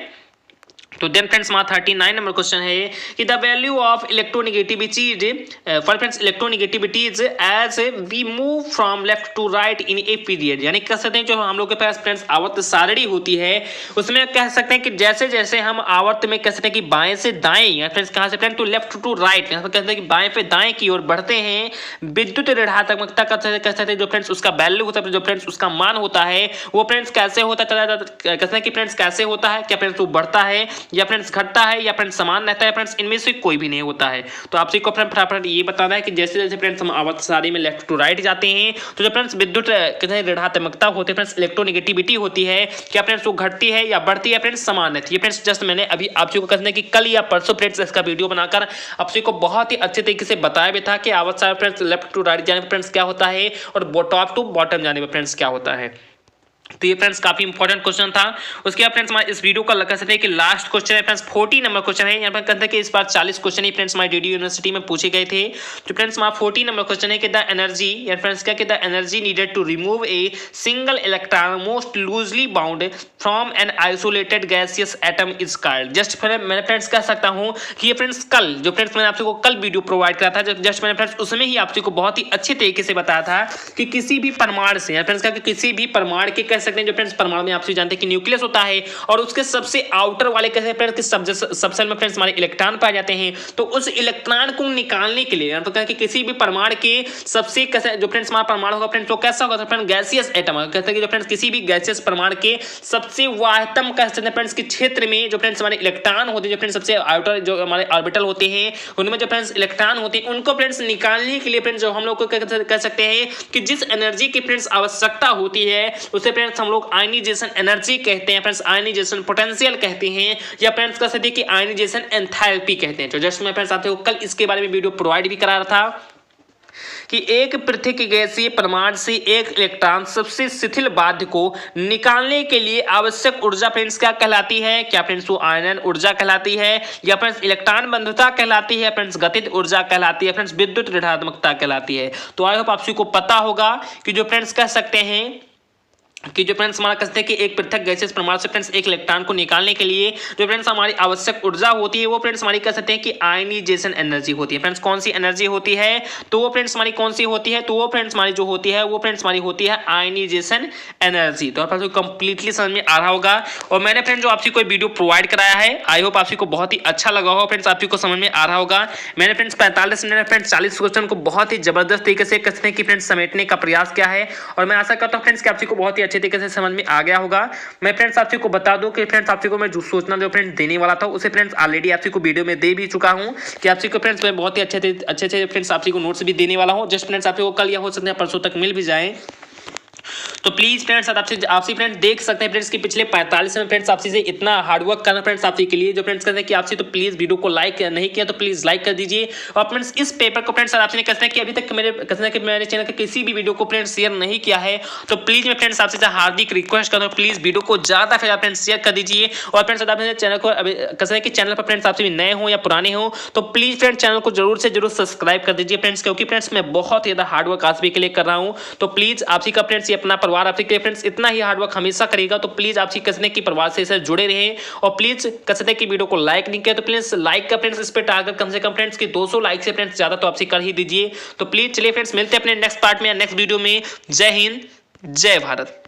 तो देन फ्रेंड्स हमारा 39 नंबर क्वेश्चन है कि the value of electronegativity for friends electronegativity is as we move from left to right in a period, यानी कह सकते हैं जो हम लोग के पास फ्रेंड्स आवर्त सारणी होती है उसमें कह सकते हैं कि जैसे जैसे हम आवर्त में कह सकते हैं कि बाएं से दाएं फ्रेंड्स कहां से friend to left to right, यहाँ पर कहते हैं कि बाएं पे दाएं की ओर बढ़ते हैं, विद्युत ऋणात्मकता कह सकते हैं जो फ्रेंड्स उसका वैल्यू होता है जो फ्रेंड्स उसका मान होता है वो फ्रेंड्स कैसे होता चला जाता, कहते हैं कि फ्रेंड्स कैसे होता है, क्या फ्रेंड्स वो बढ़ता है या फ्रेंड्स घटता है या फ्रेंड्स समान रहता है, फ्रेंड्स इनमें से कोई भी नहीं होता है। तो आपसे को फटाफट ये बताना है कि जैसे जैसे फ्रेंड्स हम आवर्त सारणी में लेफ्ट टू राइट जाते हैं तो जो फ्रेंड्स विद्युत ऋणात्मकता होती है फ्रेंड्स इलेक्ट्रोनेगेटिविटी होती है, क्या फ्रेंड्स वो घटती है या बढ़ती है फ्रेंड्स समान रहती है। फ्रेंड्स जस्ट मैंने अभी आपको कहते हैं कि कल या परसों फ्रेंड्स इसका वीडियो बनाकर आपसे को बहुत ही अच्छे तरीके से बताया भी था कि आवर्त सारणी फ्रेंड्स लेफ्ट टू राइट जाने पर फ्रेंड्स क्या होता है और टॉप टू बॉटम जाने पर फ्रेंड्स क्या होता है। तो ये फ्रेंड्स काफी इंपॉर्टेंट क्वेश्चन था। उसके बाद फ्रेंड्स हमारे इस वीडियो का लगा सकते हैं कि लास्ट क्वेश्चन है फ्रेंड्स 40 नंबर क्वेश्चन है, यहाँ पर कहते हैं कि इस बार 40 क्वेश्चन ही फ्रेंड्स हमारी डीडी यूनिवर्सिटी में पूछे गए थे। तो फ्रेंड्स हमारा 40 नंबर क्वेश्चन है कि द एनर्जी या फ्रेंड्स क्या कि the energy needed to remove a single electron most loosely bound from an isolated gaseous atom is called. Just मैं फ्रेंड्स कह सकता हूँ कि ये फ्रेंड्स कल जो फ्रेंड्स मैंने आपको कल वीडियो प्रोवाइड करा था जस्ट मैंने फ्रेंड्स उसमें ही आपको बहुत ही अच्छे तरीके से बताया था कि किसी भी परमाणु से फ्रेंड्स क्या किसी भी परमाणु के कह सकते हैं जो फ्रेंड्स परमाणु में आप जानते हैं कि न्यूक्लियस होता है और उसके सबसे आउटर वाले कैसे फ्रेंड्स कि सबसेल में फ्रेंड्स हमारे इलेक्ट्रॉन पाए जाते हैं। तो उस इलेक्ट्रॉन को निकालने के लिए तो कि किसी भी परमाणु के सबसे कैसे जो फ्रेंड्स हमारा परमाणु होगा फ्रेंड्स वो कैसा होगा फ्रेंड्स गैसियस एटम कहते हैं कि जो फ्रेंड्स किसी भी गैसियस परमाणु के सबसे वाह्यतम कह सकते हैं फ्रेंड्स के क्षेत्र में जो फ्रेंड्स हमारे इलेक्ट्रॉन होते हैं जो फ्रेंड्स सबसे आउटर जो हमारे ऑर्बिटल होते हैं उनमें जो फ्रेंड्स इलेक्ट्रॉन होते हैं उनको फ्रेंड्स निकालने के लिए फ्रेंड्स जो हम लोग को कह सकते हैं कि जिस एनर्जी की फ्रेंड्स आवश्यकता होती है उसे फ्रेंड्स हम लोग आयनाइजेशन एनर्जी कहते हैं फ्रेंड्स, आयनाइजेशन पोटेंशियल कहते हैं या फ्रेंड्स कह सकते हैं कि आयनाइजेशन एंथैल्पी कहते हैं। तो जस्ट मैं फ्रेंड्स आपको कल इसके बारे में वीडियो प्रोवाइड भी करा रहा था कि एक पृथक गैसीय परमाणु से एक इलेक्ट्रॉन सबसे शिथिल बाध्य को निकालने के लिए आवश्यक ऊर्जा फ्रेंड्स क्या कहलाती है, क्या फ्रेंड्स वो आयनन ऊर्जा कहलाती है या फ्रेंड्स इलेक्ट्रॉन बंधुता कहलाती है, फ्रेंड्स गतिज ऊर्जा कहलाती है, फ्रेंड्स विद्युत ऋणात्मकता कहलाती है। तो आई होप आप सभी को पता होगा कि जो फ्रेंड्स कह सकते हैं कि जो फ्रेंड्स हमारा कहते हैं कि एक पृथक गैसियस परमाणु से फ्रेंड्स एक इलेक्ट्रॉन को निकालने के लिए जो फ्रेंड्स हमारी आवश्यक ऊर्जा होती है वो फ्रेंड्स हमारी कह सकते हैं कि आयनाइजेशन एनर्जी होती है। फ्रेंड्स कौन सी एनर्जी होती है तो वो फ्रेंड्स हमारी कौन सी होती है तो वो फ्रेंड्स हमारी जो होती है वो फ्रेंड्स हमारी होती है आयनाइजेशन एनर्जी। तो आपको कंप्लीटली समझ में आ रहा होगा और मैंने फ्रेंड्स जो आपसी कोई वीडियो प्रोवाइड कराया है आई होप आपसी को बहुत ही अच्छा लगा होगा फ्रेंड्स, आपसी को समझ में आ रहा होगा। मैंने फ्रेंड्स 45 मिनट में फ्रेंड्स 40 क्वेश्चन को बहुत ही जबरदस्त तरीके से कह सकते हैं कि फ्रेंड्स समेटने का प्रयास किया है और मैं आशा करता हूँ फ्रेंड्स कि आपसी को बहुत ही अच्छे तरीके से समझ में आ गया होगा। मैं फ्रेंड्स आपसी को बता दूं कि फ्रेंड्स आपसी को मैं जो सूचना जो फ्रेंड्स देने वाला था उसे फ्रेंड्स ऑलरेडी आपसी को वीडियो में दे भी चुका हूं कि आपसी को फ्रेंड्स मैं बहुत ही अच्छे फ्रेंड्स आपसी को नोट्स भी देने वाला हूं। जस्ट फ्रेंड्स आपसी को कल या हो सकता है परसों तक मिल भी जाए। तो प्लीज फ्रेंड्स आपसे फ्रेंड्स देख सकते हैं फ्रेंड्स कि पिछले 45 में फ्रेंड्स आपसी से इतना हार्डवर्क करना फ्रेंड्स आपसी के लिए जो फ्रेंड्स कहते हैं कि आपसे तो प्लीज वीडियो को लाइक नहीं किया तो प्लीज लाइक कर दीजिए और फ्रेंड्स इस पेपर को फ्रेंड्स आपसे कहते हैं कि अभी तक मेरे कहते हैं कि मेरे चैनल के किसी भी वीडियो को फ्रेंड्स शेयर नहीं किया है तो प्लीज मैं फ्रेंड्स आपसे हार्दिक रिक्वेस्ट करता हूँ प्लीज वीडियो को ज्यादा फ्रेंड्स शेयर कर दीजिए और फ्रेंड्स आपने चैनल को कहते हैं कि चैनल पर फ्रेंड्स आपसे भी नए हो या पुराने हो तो प्लीज फ्रेंड्स चैनल को जरूर से जरूर सब्सक्राइब कर दीजिए फ्रेंड्स, क्योंकि फ्रेंड्स मैं बहुत ज्यादा हार्डवर्क आप सभी के लिए कर रहा हूँ। तो प्लीज आपसी का फ्रेंड्स ये अपना परिवार आपसी के फ्रेंड्स इतना ही हार्डवर्क हमेशा करेगा तो प्लीज आपसी कसने की परिवार से जुड़े रहे और प्लीज कसने की वीडियो को लाइक नहीं किया तो प्लीज लाइक का फ्रेंड्स इस पे टारगेट कम से कम फ्रेंड्स की 200 लाइक से फ्रेंड्स ज्यादा तो आपसी कर ही दीजिए। तो प्लीज चलिए फ्रेंड्स मिलते हैं अपने नेक्स्ट पार्ट में या नेक्स्ट वीडियो में। जय हिंद जय भारत।